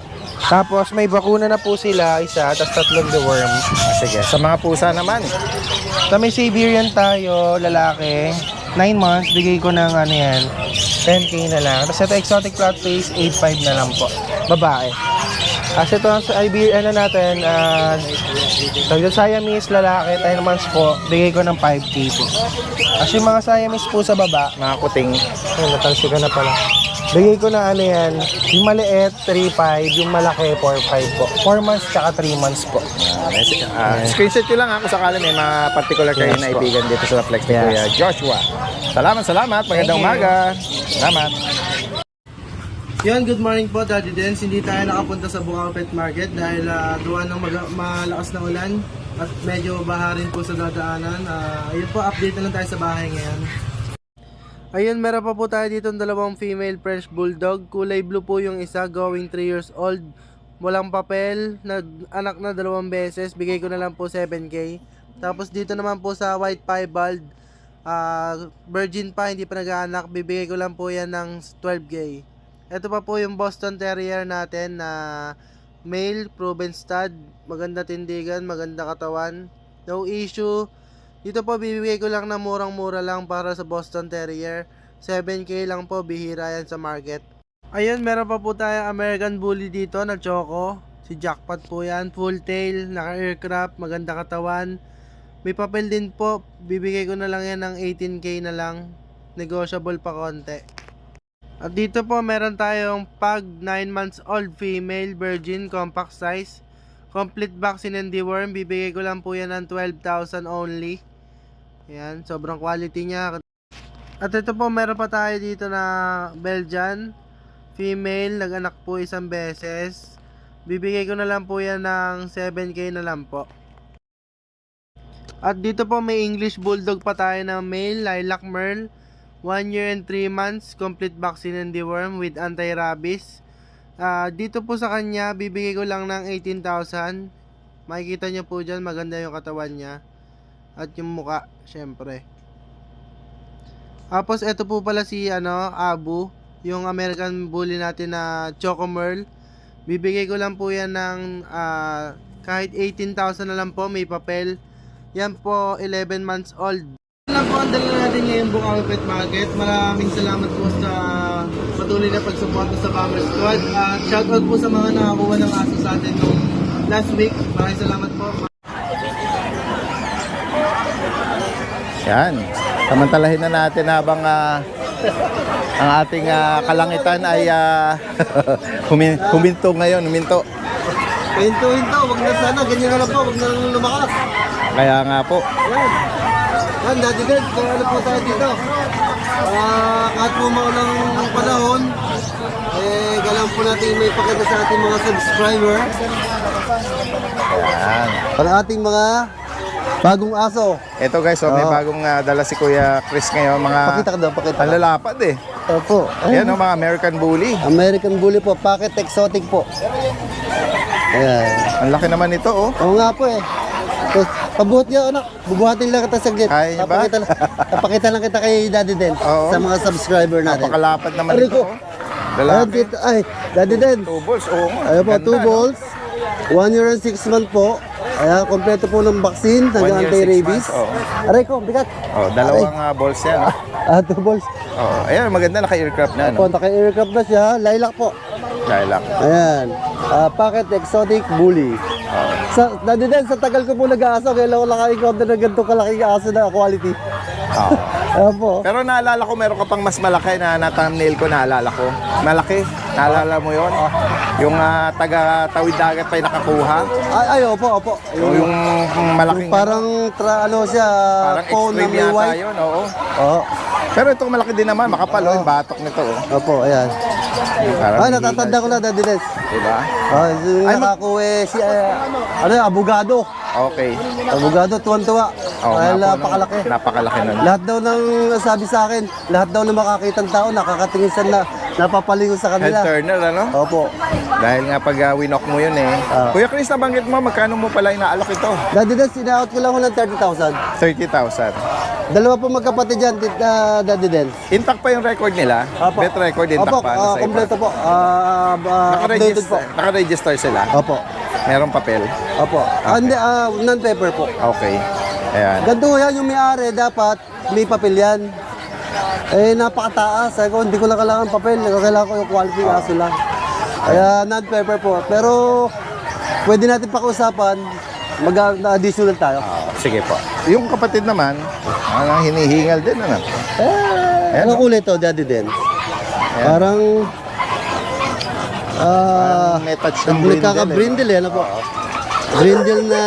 Speaker 3: Tapos may bakuna na po sila, isa, tapos 3 deworm.
Speaker 1: Sige, sa mga pusa naman.
Speaker 3: So may Siberian tayo, lalaki. 9 months, bigay ko ng ano yan, 10k na lang. Tapos ito exotic flat face, 8.5 na lang po. Babae. Kasi ito sa Iberian natin, Siamese lalaki, 10 months po, bigay ko ng 5k po. Kasi yung mga Siamese po sa baba,
Speaker 1: Mga kuting.
Speaker 3: ay, natalsi ka na pala. Bigay ko na ano yan, yung maliit, 3.5, yung malaki, 4.5 po. 4 months tsaka 3 months po.
Speaker 1: Screenshot nyo lang kung sakali may mga particular kayo
Speaker 3: Yes,
Speaker 1: na
Speaker 3: po.
Speaker 1: ibigan dito sa Flex ni
Speaker 3: Yes.
Speaker 1: Kuya Joshua. Salamat. Magandang umaga. Salamat.
Speaker 3: Yun, good morning po, Daddy Dens. Hindi tayo nakapunta sa Bukaw Pet Market dahil gawa ng malakas na ulan at medyo baha rin po sa dadaanan. Ayun po, update na lang tayo sa bahay ngayon. Ayun, meron pa po tayo dito ng dalawang female French Bulldog. Kulay blue po yung isa, going 3 years old. Walang papel, anak na 2 beses. Bigay ko na lang po 7k. Tapos dito naman po sa White Piebald, virgin pa, hindi pa nag-aanak. Bibigay ko lang po yan ng 12k. Ito pa po yung Boston Terrier natin na male, proven stud, maganda tindigan, maganda katawan, no issue. Dito po bibigay ko lang na murang-mura lang para sa Boston Terrier. 7k lang po, bihira yan sa market. Ayun, meron pa po tayong American Bully dito na choco. Si Jackpot po yan, full tail, naka-aircraft, maganda katawan. May papel din po, bibigay ko na lang yan ng 18k na lang. Negotiable pa konti. At dito po meron tayong pag 9 months old female virgin compact size, complete vaccine and deworm. Bibigay ko lang po yan ng 12,000 only. Ayan, sobrang quality niya. At ito po meron pa tayo dito na Belgian female, nag-anak po 1 beses. Bibigay ko na lang po yan ng 7k na lang po. At dito po may English Bulldog pa tayo na male, Lilac Merle, 1 year and 3 months, complete vaccine and deworm with anti-rabies. Dito po sa kanya, bibigay ko lang ng 18,000. Makikita nyo po dyan, maganda yung katawan niya. At yung muka, syempre. Tapos, ito po pala si Abu, yung American Bully natin na Choco Merle. Bibigay ko lang po yan ng kahit 18,000 na lang po, may papel. Yan po, 11 months old. Lang po ang dala natin ngayon Bukawi Pet Market. Maraming salamat po sa patuloy na pagsuporta sa Bomber Squad. At shoutout po sa mga nakakuha ng aso sa atin nung last week. Maraming salamat po.
Speaker 1: Yan. Samantalahin na natin habang ang ating kalangitan ay huminto ngayon.
Speaker 3: Hinto, wag na sana. Ganyan na lang po, wag na lang lumakas.
Speaker 1: Kaya nga po.
Speaker 3: Yan, Daddy Dad, kaya ano po tayo dito. Kahit po maulang panahon, galang po natin may pakita sa ating mga subscriber.
Speaker 1: Yan.
Speaker 3: Para ating mga bagong aso.
Speaker 1: Ito guys, may bagong dala si Kuya Chris ngayon. Mga
Speaker 3: Pakita ka daw, pakita.
Speaker 1: ang lalapad eh.
Speaker 3: Opo.
Speaker 1: Yan mga American Bully.
Speaker 3: American Bully po, packet exotic po. Ayan.
Speaker 1: Ang laki naman nito oh.
Speaker 3: Oo nga po eh. Tapos, pabuhat niya anak, bubuhatin lang kita saglit.
Speaker 1: Kaya niya ba?
Speaker 3: Papakita lang kita kay Daddy Den
Speaker 1: Oo.
Speaker 3: sa mga subscriber natin.
Speaker 1: Napakalapad naman
Speaker 3: Aray
Speaker 1: ito
Speaker 3: ko.
Speaker 1: oh.
Speaker 3: Ayan,
Speaker 1: Lalaki.
Speaker 3: dito, ay, Daddy Den.
Speaker 1: 2 balls. Oo nga.
Speaker 3: Ayan po,
Speaker 1: Ganda,
Speaker 3: 2 balls. 1 year and 6 months po. Ayan, kompleto po ng vaccine,
Speaker 1: 1 year,
Speaker 3: hanggang
Speaker 1: 6
Speaker 3: anti-rabies.
Speaker 1: months, oo.
Speaker 3: Aray ko, bigat.
Speaker 1: Oh, dalawang balls yan. Oh.
Speaker 3: 2 balls.
Speaker 1: Oh, ayan, maganda naka-aircraft na. No?
Speaker 3: Po, naka-aircraft na siya. Lilac po.
Speaker 1: Lilac.
Speaker 3: Ayan. Packet exotic bully. Sa Daddy Den, sa tagal ko po nag-aaso, kailan ko naka-encounter ng ganito kalaking aso na quality.
Speaker 1: Oh.
Speaker 3: Ayan po.
Speaker 1: Pero naalala ko, meron ka pang mas malaki na thumbnail ko, naalala ko. Malaki. Naalala mo yon? Yung taga-tawid dagat pa yung nakakuha.
Speaker 3: Ay, opo, opo.
Speaker 1: Yung malaking...
Speaker 3: Parang ano siya,
Speaker 1: parang
Speaker 3: phone na
Speaker 1: extreme
Speaker 3: may
Speaker 1: yata
Speaker 3: white.
Speaker 1: yun, oo.
Speaker 3: Oo.
Speaker 1: Pero itong malaki din naman, makapal, oh, yung batok nito. Oh.
Speaker 3: Opo, ayan.
Speaker 1: Parang
Speaker 3: natatanda ko na, Daddy Dance.
Speaker 1: Diba?
Speaker 3: Yung
Speaker 1: Ay,
Speaker 3: nakakuha si, abogado.
Speaker 1: Okay.
Speaker 3: Abogado, tuwan-tuwa.
Speaker 1: Oo
Speaker 3: Dahil
Speaker 1: nga po,
Speaker 3: napakalaki.
Speaker 1: Napakalaki nun.
Speaker 3: Lahat daw ng sabi sa akin, lahat daw ng makakitang tao, nakakatingin sa napapalingon sa
Speaker 1: Head
Speaker 3: kanila.
Speaker 1: turner, ano?
Speaker 3: Opo.
Speaker 1: Dahil nga pag winok mo yun eh. Kuya Chris, nabanggit mo, magkano mo pala inaalok ito?
Speaker 3: Daddy Dance, ina-out ko lang ko ng 30,000.
Speaker 1: 30,000.
Speaker 3: Dalawa po magkapatid dyan, Daddy Dance.
Speaker 1: Intact pa yung record nila?
Speaker 3: Opo.
Speaker 1: Bet record intact
Speaker 3: Opo,
Speaker 1: pa? Ano sa iba?
Speaker 3: kompleto po. Updated po.
Speaker 1: Naka-register sila?
Speaker 3: Opo.
Speaker 1: Merong papel?
Speaker 3: Opo. Hindi, non-paper po.
Speaker 1: Okay. Ayan.
Speaker 3: Ganito yan, yung may-ari, dapat may papel yan. Eh, napakataas. Sabi ko, hindi ko na kailangan papel. Kailangan ko yung quality kaso lang. Kaya non-paper po. Pero, pwede natin pakiusapan, mag-additional tayo.
Speaker 1: Sige po. Yung kapatid naman, hinihingal din, ano?
Speaker 3: Anong kulay to, Daddy Den? Parang,
Speaker 1: may touch ng brindle.
Speaker 3: Nagkaka-brindle eh, ano po? Brindle na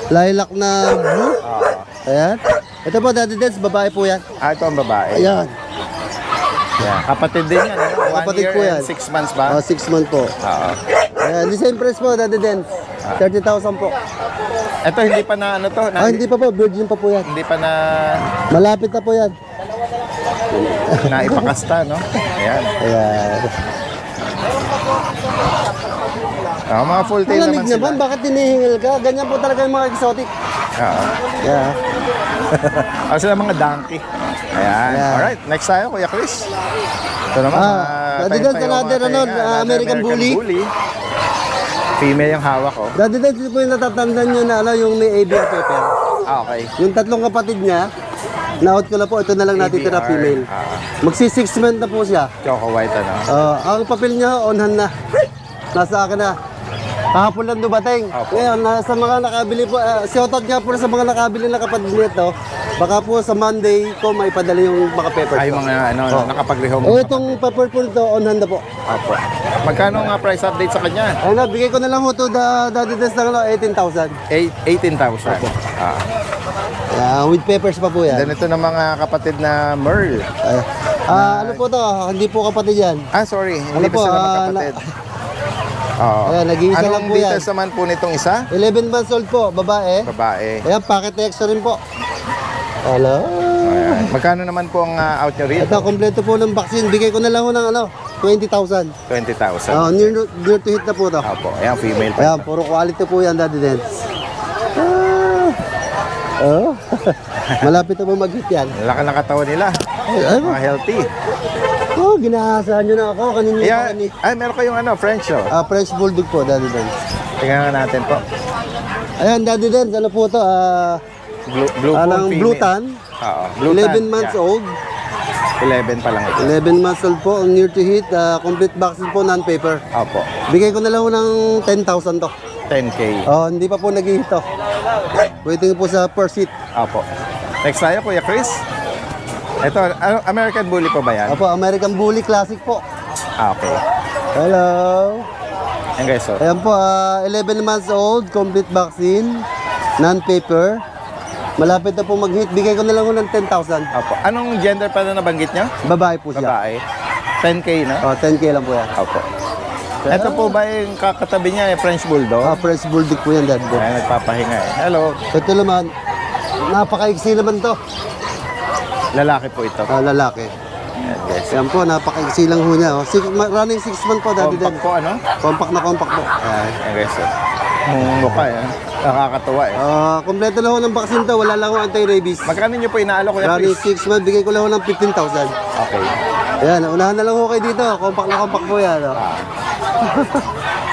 Speaker 3: lilac na blue. Ayan. Ito po, Daddy Dance, babae po yan.
Speaker 1: Ito ang babae.
Speaker 3: Ayan.
Speaker 1: Yan. Kapatid din yan. Ano?
Speaker 3: Kapatid
Speaker 1: 1 year
Speaker 3: po yan.
Speaker 1: and 6 months ba?
Speaker 3: 6 months po.
Speaker 1: Oo.
Speaker 3: Ayan, the same price po, Daddy Dance. 30,000 po.
Speaker 1: Ito hindi pa na ano to?
Speaker 3: Hindi pa po, virgin pa po yan.
Speaker 1: Hindi pa na
Speaker 3: Malapit na po yan.
Speaker 1: naipakasta, no? Ayan.
Speaker 3: Ayan.
Speaker 1: Mga full tail
Speaker 3: Malamig
Speaker 1: naman sila.
Speaker 3: naman, bakit hinihingal ka? Ganyan po talaga yung mga exotic.
Speaker 1: Oo.
Speaker 3: Yeah.
Speaker 1: Sila mga donkey. Ayan.
Speaker 3: Ayan.
Speaker 1: Alright, next tayo, Kuya Chris. Ito naman,
Speaker 3: Daddy Dance, another American Bully.
Speaker 1: Female yung hawak ko.
Speaker 3: Daddy Dance, ito po yung natatandaan nyo na yung may ABR paper.
Speaker 1: Okay.
Speaker 3: Yung tatlong kapatid niya, na-out ko na po, ito na lang natin tira female. Magsi 6 months na po siya.
Speaker 1: Choco white, ano?
Speaker 3: Ang papel niya, on hand na. Nasa akin na. Kahapon lang dumating.
Speaker 1: Opo.
Speaker 3: Ngayon, sa mga nakabili po, shoutout nga po sa mga nakabili na kapatid nito. Baka po sa Monday ko maipadala yung mga papers.
Speaker 1: Ay, mga nakapag-rehome.
Speaker 3: Itong paper po nito, on hand na po.
Speaker 1: Opo. Magkano nga price update sa kanya?
Speaker 3: Ayun na, bigay ko na lang po ito, Daddy Dance ng 18,000.
Speaker 1: 18,000.
Speaker 3: With papers pa po yan.
Speaker 1: Then ito na mga kapatid na Merl.
Speaker 3: Ano po to? Hindi po kapatid yan.
Speaker 1: Sorry. Hindi
Speaker 3: Ano
Speaker 1: ba
Speaker 3: po,
Speaker 1: sila magkapatid?
Speaker 3: Ayan, nag-iisa lang
Speaker 1: Anong
Speaker 3: po yan.
Speaker 1: details naman po nitong isa?
Speaker 3: 11 months old po, babae.
Speaker 1: Babae.
Speaker 3: Ayan, packet extra rin po. Hello?
Speaker 1: Ayan. Magkano naman po ang out nyo rito?
Speaker 3: Ito, kompleto po ng vaccine. Bigay ko na lang ho ng 20,000.
Speaker 1: 20,000.
Speaker 3: Near to hit na po to.
Speaker 1: Opo. Ayan, female pa.
Speaker 3: Ayan, puro quality po yan, Daddy Dance. Malapit na po mag-hit yan.
Speaker 1: Laki ng katawan nila.
Speaker 3: Ay,
Speaker 1: Mga healthy.
Speaker 3: ginahasaan nyo na ako. Kanina
Speaker 1: Ayan. Ay, meron kayong French, oh.
Speaker 3: French Bulldog po, Daddy Dance.
Speaker 1: Tingnan natin po.
Speaker 3: Ayan, Daddy Dance, ano po to?
Speaker 1: Blue
Speaker 3: Anong
Speaker 1: female.
Speaker 3: Blue Tan.
Speaker 1: Oo. Blue
Speaker 3: 11 months old.
Speaker 1: 11 pa lang ito.
Speaker 3: 11 months old po, near to hit. Complete vaccine po, non-paper.
Speaker 1: Opo.
Speaker 3: Bigay ko na lang ho ng 10,000 to.
Speaker 1: 10K.
Speaker 3: Hindi pa po nag-hit to. Waiting po sa first hit.
Speaker 1: Opo. Next tayo, Kuya Chris. Ito, American Bully po ba yan?
Speaker 3: Opo, American Bully Classic po.
Speaker 1: Okay.
Speaker 3: Hello.
Speaker 1: Ayan guys, so.
Speaker 3: Ayan po, 11 months old, complete vaccine, non-paper. Malapit na po mag-hit. Bigay ko na lang ho ng 10,000.
Speaker 1: Opo. Anong gender pa na nabanggit nyo?
Speaker 3: Babae po siya.
Speaker 1: Babae. 10K na?
Speaker 3: 10K lang po yan.
Speaker 1: Opo. Ito po ba yung kakatabi niya, yung French Bulldog?
Speaker 3: French Bulldog po yan, Dad.
Speaker 1: Ay, nagpapahinga eh. Hello.
Speaker 3: Ito naman, napaka-iksi naman to.
Speaker 1: Lalaki po ito.
Speaker 3: Lalaki.
Speaker 1: Ayan guys.
Speaker 3: Yan po, napaka-iksi lang ho niya. Running 6 months po, Daddy
Speaker 1: Compact
Speaker 3: Dan.
Speaker 1: po, ano?
Speaker 3: Compact na compact po. Ayan.
Speaker 1: Ayan guys, so. Mukha eh. Nakakatuwa eh.
Speaker 3: Kompleto lang ho ng vaccine to, wala lang ho anti-rabies.
Speaker 1: Magkano nyo po inaalo, Kuya
Speaker 3: Running
Speaker 1: Chris?
Speaker 3: 6 months, bigay ko lang ho ng 15,000.
Speaker 1: Okay.
Speaker 3: Ayan, unahan na lang ho kayo dito. Compact na compact po yan.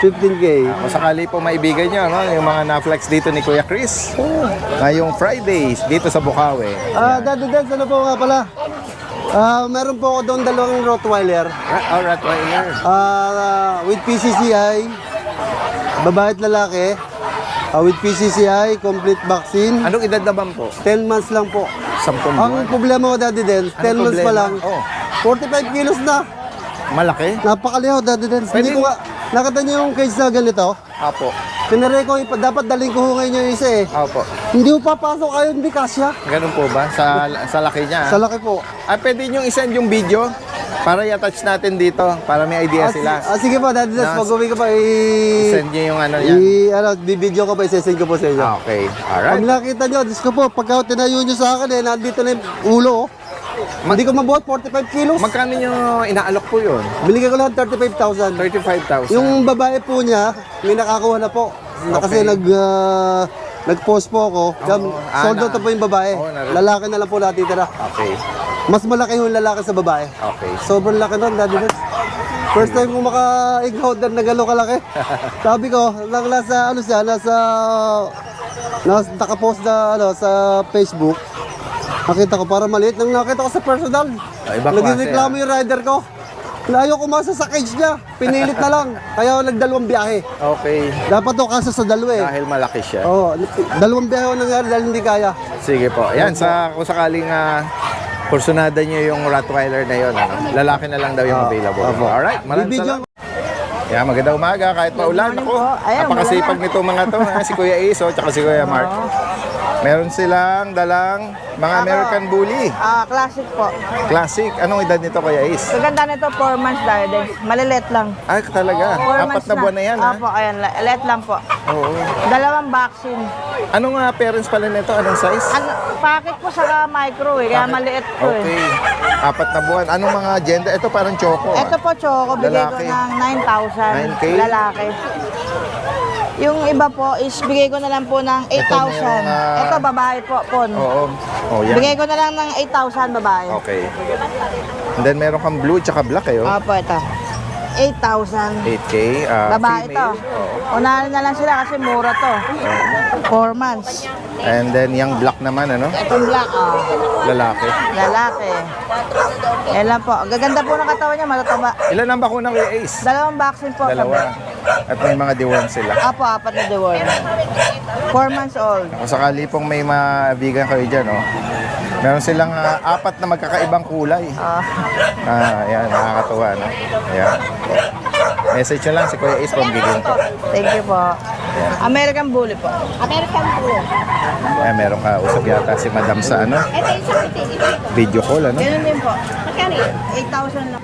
Speaker 3: 15K.
Speaker 1: Kung sakali po maibigan nyo, no? Yung mga na-flex dito ni Kuya Chris. Ngayong Fridays, dito sa Bukawi.
Speaker 3: Daddy Dan, ano po nga pala? Meron po ako doon dalawang Rottweiler.
Speaker 1: Rottweiler.
Speaker 3: With PCCI, babae at lalaki. With PCCI, complete vaccine.
Speaker 1: Anong edad naman po?
Speaker 3: 10 months lang po.
Speaker 1: 10
Speaker 3: Ang
Speaker 1: buwan.
Speaker 3: problema ko, Daddy Dan, 10 months pa lang.
Speaker 1: Oh,
Speaker 3: 45 kilos na.
Speaker 1: malaki?
Speaker 3: Napakalihaw, Daddy Dan. Hindi ko nga, nakita niyo yung cage na ganito?
Speaker 1: Apo.
Speaker 3: Pinare ko, dapat daling ko ho ngayon yung isa eh.
Speaker 1: Apo.
Speaker 3: Hindi ko papasok kayo, hindi kasya.
Speaker 1: Ganun po ba? Sa laki niya?
Speaker 3: Sa laki po.
Speaker 1: Pwede nyo isend yung video? Para i-attach natin dito, para may idea sila.
Speaker 3: Sige po, Daddy Dance,
Speaker 1: Nas-
Speaker 3: pag-uwi ko pa,
Speaker 1: Send nyo yung ano yan.
Speaker 3: bibidyo ko pa, isesend ko po sa inyo.
Speaker 1: Okay,
Speaker 3: Pag
Speaker 1: alright.
Speaker 3: nakita nyo, Diyos ko po, pagka tinayo nyo sa akin nandito na yung ulo. Hindi ko mabuhat, 45 kilos.
Speaker 1: Magkano yung inaalok po yun?
Speaker 3: Binigay ko lang 35,000.
Speaker 1: 35,000.
Speaker 3: Yung babae po niya, may nakakuha na po. Kasi nag-post po ako. Sold out na po yung babae. Lalaki na lang po natitira.
Speaker 1: Okay,
Speaker 3: Mas malaki yung lalaki sa babae.
Speaker 1: okay.
Speaker 3: Sobrang laki nun, Daddy Dance. First time ko maka-encounter na gano'ng kalaki. Sabi ko, nasa nakapost na sa Facebook. Nakita ko para maliit. Nang nakita ko sa personal,
Speaker 1: Ibang
Speaker 3: nagreklamo yung rider ko. Ayaw kumasa sa cage niya. Pinilit na lang. Kaya ako nagdalawang biyahe.
Speaker 1: Okay.
Speaker 3: Dapat to kasa sa dalawa eh.
Speaker 1: Dahil malaki siya.
Speaker 3: Oo, dalawang biyahe ako nangyari dahil hindi kaya.
Speaker 1: Sige po. Ayan, kung sakaling kursunada nyo yung Rottweiler na yun, lalaki na lang daw yung available. Alright, maraming
Speaker 3: Bibidyo.
Speaker 1: salamat. Yeah, magandang umaga kahit maulan. Ako, napakasipag nito mga to. Si Kuya Ace, tsaka si Kuya Mark. Meron silang dalang mga American Bully.
Speaker 10: Classic po.
Speaker 1: Classic. Anong edad nito, Kuya Ace?
Speaker 10: Maganda nito, 4 months dahil malilit lang.
Speaker 1: Ay, talaga.
Speaker 10: 4
Speaker 1: Apat na buwan na yan, ha?
Speaker 10: Opo, ayan, lilit lang po.
Speaker 1: Oo.
Speaker 10: 2 vaccine.
Speaker 1: Anong parents pala nito? Anong size?
Speaker 10: Packet po sa micro kaya maliit po
Speaker 1: Okay. 4 na buwan. Anong mga gender? Ito parang choco.
Speaker 10: Ito po, Choco, bigay ko
Speaker 1: Lalaki.
Speaker 10: ng 9,000.
Speaker 1: 9K?
Speaker 10: Lalaki. Yung iba po is bigay ko na lang po ng 8,000.
Speaker 1: merong,
Speaker 10: Ito, babae po, Pon.
Speaker 1: Oo. Oh, yan.
Speaker 10: Bigay ko na lang ng 8,000 babae.
Speaker 1: Okay. And then meron kang blue tsaka black eh.
Speaker 10: Opo, ito. 8,000.
Speaker 1: 8K.
Speaker 10: Babae
Speaker 1: female.
Speaker 10: to. Unahan na lang sila kasi mura to. 4 months.
Speaker 1: And then yung black naman, ano?
Speaker 10: Itong black,
Speaker 1: Lalaki.
Speaker 10: lalaki. Yan lang po. Gaganda po ng katawan niya, matataba.
Speaker 1: Ilan ang bakuna, Kuya Ace?
Speaker 10: 2 vaccine po.
Speaker 1: Dalawa. At may mga deworm sila.
Speaker 10: Apo, 4 na deworm. 4 months old.
Speaker 1: Kung sakali pong may mabigan kayo dyan, oh. Meron silang 4 na magkakaibang kulay. Ayan, nakakatuwa, no? Ayan. Message nyo lang si Kuya Ace from Giginto.
Speaker 10: Thank you po. American Bully po. American Bully.
Speaker 1: Ayan, meron ka usap yata si Madam sa ano? Video call, ano?
Speaker 10: Ganun din po. 8,000 lang.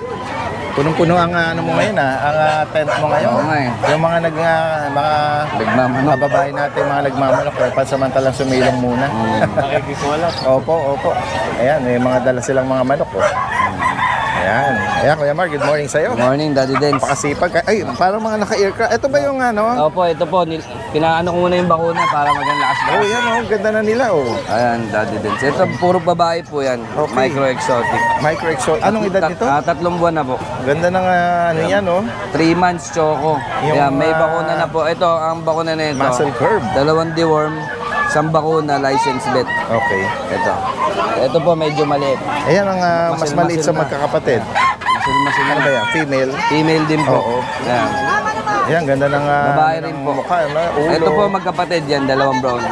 Speaker 1: Punong-puno ang ano mo ngayon, ang tent mo ngayon.
Speaker 7: Oo nga eh.
Speaker 1: Yung mga mga babae natin, mga nagmamanok, pansamantalang sumilong muna.
Speaker 4: Nakikisulat.
Speaker 1: Opo. Ayan, may mga dala silang mga manok, oh. Ayan. Ayan, Kuya Mark, good morning sa'yo.
Speaker 11: Good morning, Daddy Dance.
Speaker 1: Pakasipag. Ay, parang mga naka-aircraft. Ito ba yung ano?
Speaker 11: Opo, ito po. Pinaano ko muna yung bakuna para maging lakas
Speaker 1: Oh, yan, oh. Ganda na nila, oh.
Speaker 11: Ayan, Daddy Dance. Ito, puro babae po yan.
Speaker 1: Okay.
Speaker 11: Micro-exotic.
Speaker 1: Micro-exotic. Anong edad nito?
Speaker 11: 3 buwan na po.
Speaker 1: Ganda ng ano yan, oh.
Speaker 11: 3 months, Choco.
Speaker 1: Yung,
Speaker 11: Ayan, may bakuna na po. Ito, ang bakuna na ito.
Speaker 1: Muscle curve.
Speaker 11: 2 deworm, 1 bakuna, license vet.
Speaker 1: Okay.
Speaker 11: Ito po, medyo maliit.
Speaker 1: Ayan ang mas maliit sa
Speaker 11: Masil-masil na.
Speaker 1: magkakapatid.
Speaker 11: Masil-masil
Speaker 1: Ano
Speaker 11: na.
Speaker 1: ba yan? Female?
Speaker 11: Female din po.
Speaker 1: Oo.
Speaker 11: Ayan.
Speaker 1: Ayan, ganda ng
Speaker 11: Babae rin po.
Speaker 1: mukha, ano? Ulo.
Speaker 11: Ito po magkapatid yan, 2 brown.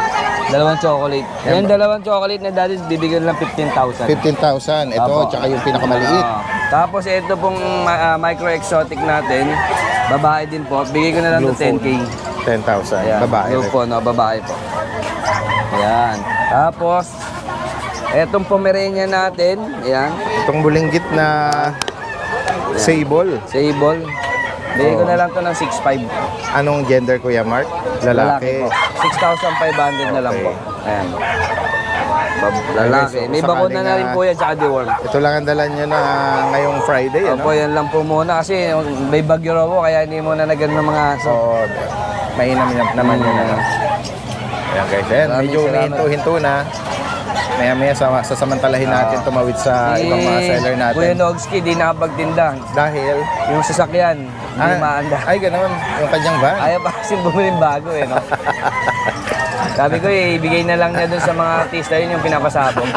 Speaker 11: 2 chocolate. Yan, 2 chocolate na dati bibigyan lang 15,000.
Speaker 1: 15,000. Ito,
Speaker 11: Apo.
Speaker 1: tsaka yung pinakamaliit.
Speaker 11: Tapos ito pong micro-exotic natin, babae din po. Bigay ko na lang
Speaker 1: Blue
Speaker 11: to 10K.
Speaker 1: 10,000.
Speaker 11: Ayan,
Speaker 1: Babae.
Speaker 11: blue po, no, babae po. Ayan. Tapos, etong Pomeranian natin, ayan,
Speaker 1: Itong bulinggit na sable.
Speaker 11: sable. Bigay ko na lang to ng 6,500.
Speaker 1: Anong gender, Kuya Mark? Lalaki.
Speaker 11: po. 6,500 na lang
Speaker 1: Okay.
Speaker 11: po. Ayan. Lalaki.
Speaker 1: Okay, so
Speaker 11: May bakuna na rin po yan, tsaka deworm.
Speaker 1: Ito lang ang dala nyo na ngayong Friday, ano?
Speaker 11: Opo, yan lang po muna kasi may bagyo raw po kaya hindi muna na ganun ng mga aso.
Speaker 1: So, mainam naman yun, ano? Ayan, guys. Ayan,
Speaker 11: Maraming
Speaker 1: medyo
Speaker 11: salamat.
Speaker 1: huminto-hinto na. Maya-maya sasamantalahin natin tumawid sa ibang mga seller
Speaker 11: Kuya
Speaker 1: natin.
Speaker 11: Nogski, di nakapagtinda.
Speaker 1: Dahil,
Speaker 11: Yung sasakyan, hindi maanda.
Speaker 1: ay, ganoon. Yung kanyang van.
Speaker 11: Ayaw pa kasi bumili bago eh, no? Sabi ko, ibigay na lang niya dun sa mga artista yun yung pinapasabong.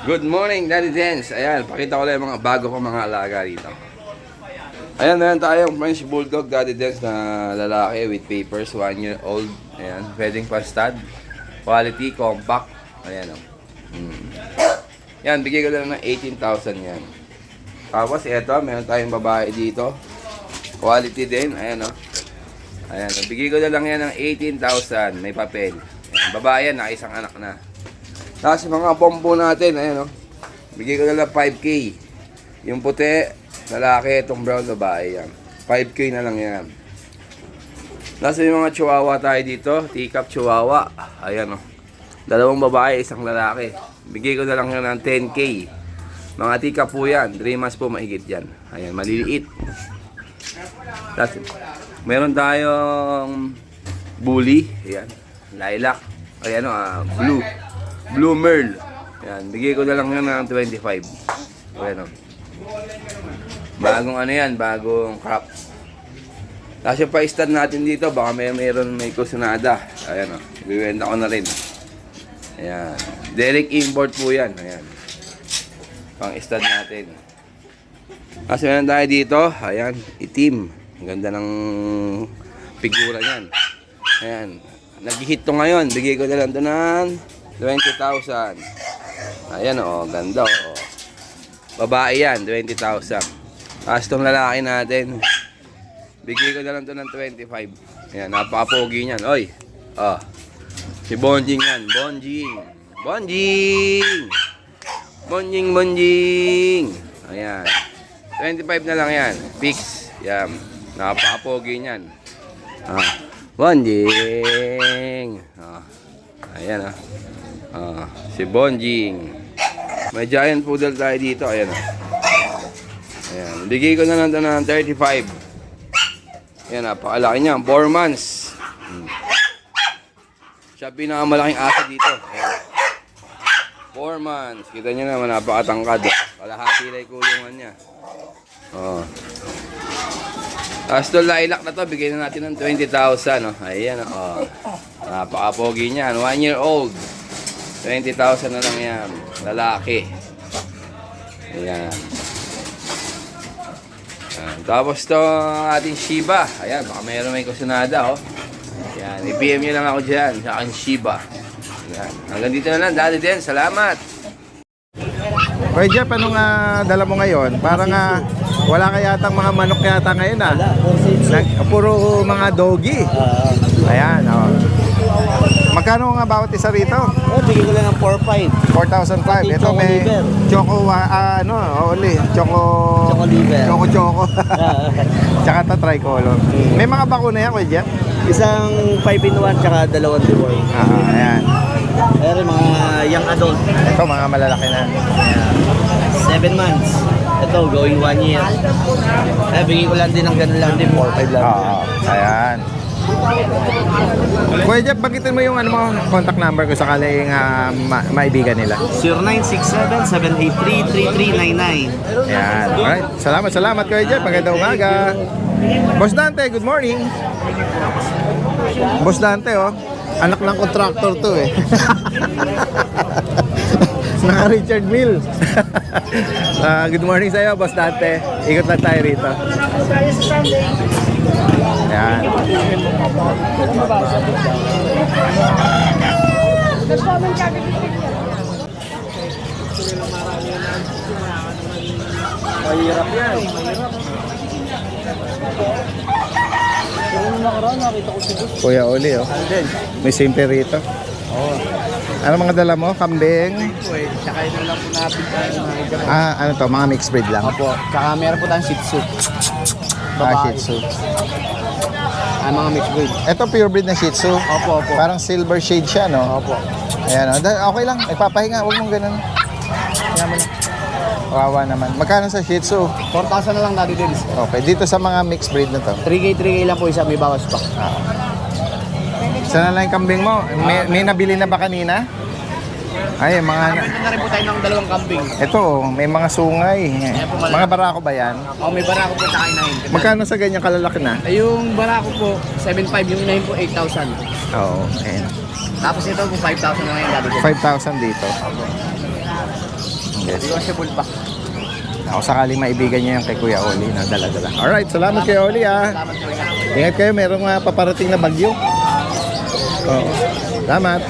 Speaker 12: Good morning, Daddy Dance. Ayan, pakita ko lang yung mga bago kong mga alaga rito. Ayan, meron tayong French Bulldog Daddy Dance na lalaki with papers, 1 year old. Ayan, pwedeng pa-stud. Quality, compact. Ayan, oh. Yan, bigay ko lang ng 18,000 yan. Tapos, eto, meron tayong babae dito. Quality din, ayan, oh. Ayan, bigay ko na lang yan ng 18,000. May papel. Ayan, babae yan, nakaisang anak na. Tapos yung mga bombo natin, ayan, oh. Bigay ko na lang 5K. Yung puti, lalaki, itong brown, babae yan. 5K na lang yan. Nasa yung mga chihuahua tayo dito, teacup chihuahua. Ayan o. 2 babae, 1 lalaki. Bigay ko na lang yan ng 10K. Mga teacup po yan, 3 months po mahigit yan. Ayan, maliliit. Tapos, meron tayong bully, ayan, lilac, ayan o, blue merle. Ayan, bigay ko na lang yan ng 25. Ayan o. Bagong ano yan, bagong crop. Tapos yung pa-stud natin dito, baka meron may kusunada. Ayan o, bibenta ko na rin. Ayan, direct import po yan. Ayan, pang-stud natin. Tapos meron tayo dito, ayan, itim. Ang ganda ng figura niyan. Ayan, nag-hit to ngayon. Bigay ko na lang to ng 20,000. Ayan o, ganda o. Babae yan, 20,000. Tapos itong lalaki natin, bigay ko na lang to ng 25. Ayan, napaka-pogi niyan. Oy, si Bonjing yan, Bonjing. Ayan, 25 na lang yan, fix. Yan, napaka-pogi niyan. Bonjing. Ayan si Bonjing. May giant poodle tayo dito. Ayan Ayan, bigay ko na lang ito ng 35. Ayan, napakalaki niya, 4 months. Siya pinakamalaking aso dito. Ayan. 4 months. Kita nyo naman, napakatangkad. Kalahati lang kulungan niya. Tapos ito lilac na to, bigay na natin ng 20,000. Ayan, napaka-pogi niyan. 1 year old. 20,000 na lang yan. Lalaki. Ayan. Tapos ito ating Shiba. Ayan, baka mayroon may kusunada. Ayan, i-PM nyo lang ako dyan sa aking Shiba. Ayan. Hanggang dito na lang. Daddy Den, salamat.
Speaker 1: Kuya Jeff, anong dala mo ngayon? Parang wala ka yatang mga manok yata ngayon puro mga doggy. Ayan, magkano nga bawat isa rito?
Speaker 3: Bigay ko lang ng 4,500.
Speaker 1: 4,500. Ito may choco, choco liver. Choco. Tsaka ito tricolor. May mga bakuna yan, Kuya Jeff?
Speaker 3: Isang 5-in-1 tsaka 2 deworm.
Speaker 1: Ayan.
Speaker 3: Pero mga young adult.
Speaker 1: Ito, mga malalaki na.
Speaker 3: 7 months. Ito, going 1 year. Bigay ko lang din ng ganun lang din, 4,500 lang.
Speaker 1: Ayan. Kuya Jeff, bagitin mo yung contact number ko sakaling maibigan nila.
Speaker 3: 0967-783-3399.
Speaker 1: Ayan. Alright. Salamat Kuya Jeff. Magandang umaga. Boss Dante, good morning. Boss Dante, anak ng contractor to Naka Richard Mill. Good morning sa iyo, Boss Dante. Ikot lang tayo rito. Ayan.
Speaker 3: Mahirap yan.
Speaker 1: Kuya Oli, may simple rito. Ano mga dala mo? Kambing?
Speaker 3: Tsaka ito lang po natin tayo.
Speaker 1: Ano to? Mga mixed breed lang?
Speaker 3: Opo. Tsaka meron po tayong Shih Tzu.
Speaker 1: Shih Tzu.
Speaker 3: Mga mixed breed.
Speaker 1: Ito pure breed na Shih Tzu?
Speaker 3: Opo.
Speaker 1: Parang silver shade siya, no?
Speaker 3: Opo.
Speaker 1: Ayan, okay lang. Nagpapahinga. Huwag mong ganun. Kaya mo lang. Kawawa naman. Magkano sa Shih Tzu?
Speaker 3: 4,000 na lang Daddy Dens.
Speaker 1: Okay. Dito sa mga mixed breed na to?
Speaker 3: 3K lang po isa. May bawas pa.
Speaker 1: Sana lang yung kambing mo. May nabili na ba kanina? Ay, mga...
Speaker 3: Nakabenta na rin po tayo ng 2 kambing.
Speaker 1: Ito, may mga sungay. Mga barako ba yan?
Speaker 3: May barako po tayo inahin.
Speaker 1: Magkano sa ganyan kalalaki na?
Speaker 3: Yung barako po, 7,500. Yung inahin po, 8,000.
Speaker 1: Oo, ayan.
Speaker 3: Tapos ito po, 5,000 na ngayon Daddy Dens.
Speaker 1: 5,000 dito. Yes.
Speaker 3: Negotiable pa.
Speaker 1: Ako sakaling maibigan niya yung kay Kuya Oli na dala-dala. Alright, salamat kay Oli Ingat kayo, merong paparating na bagyo. Oo. Salamat.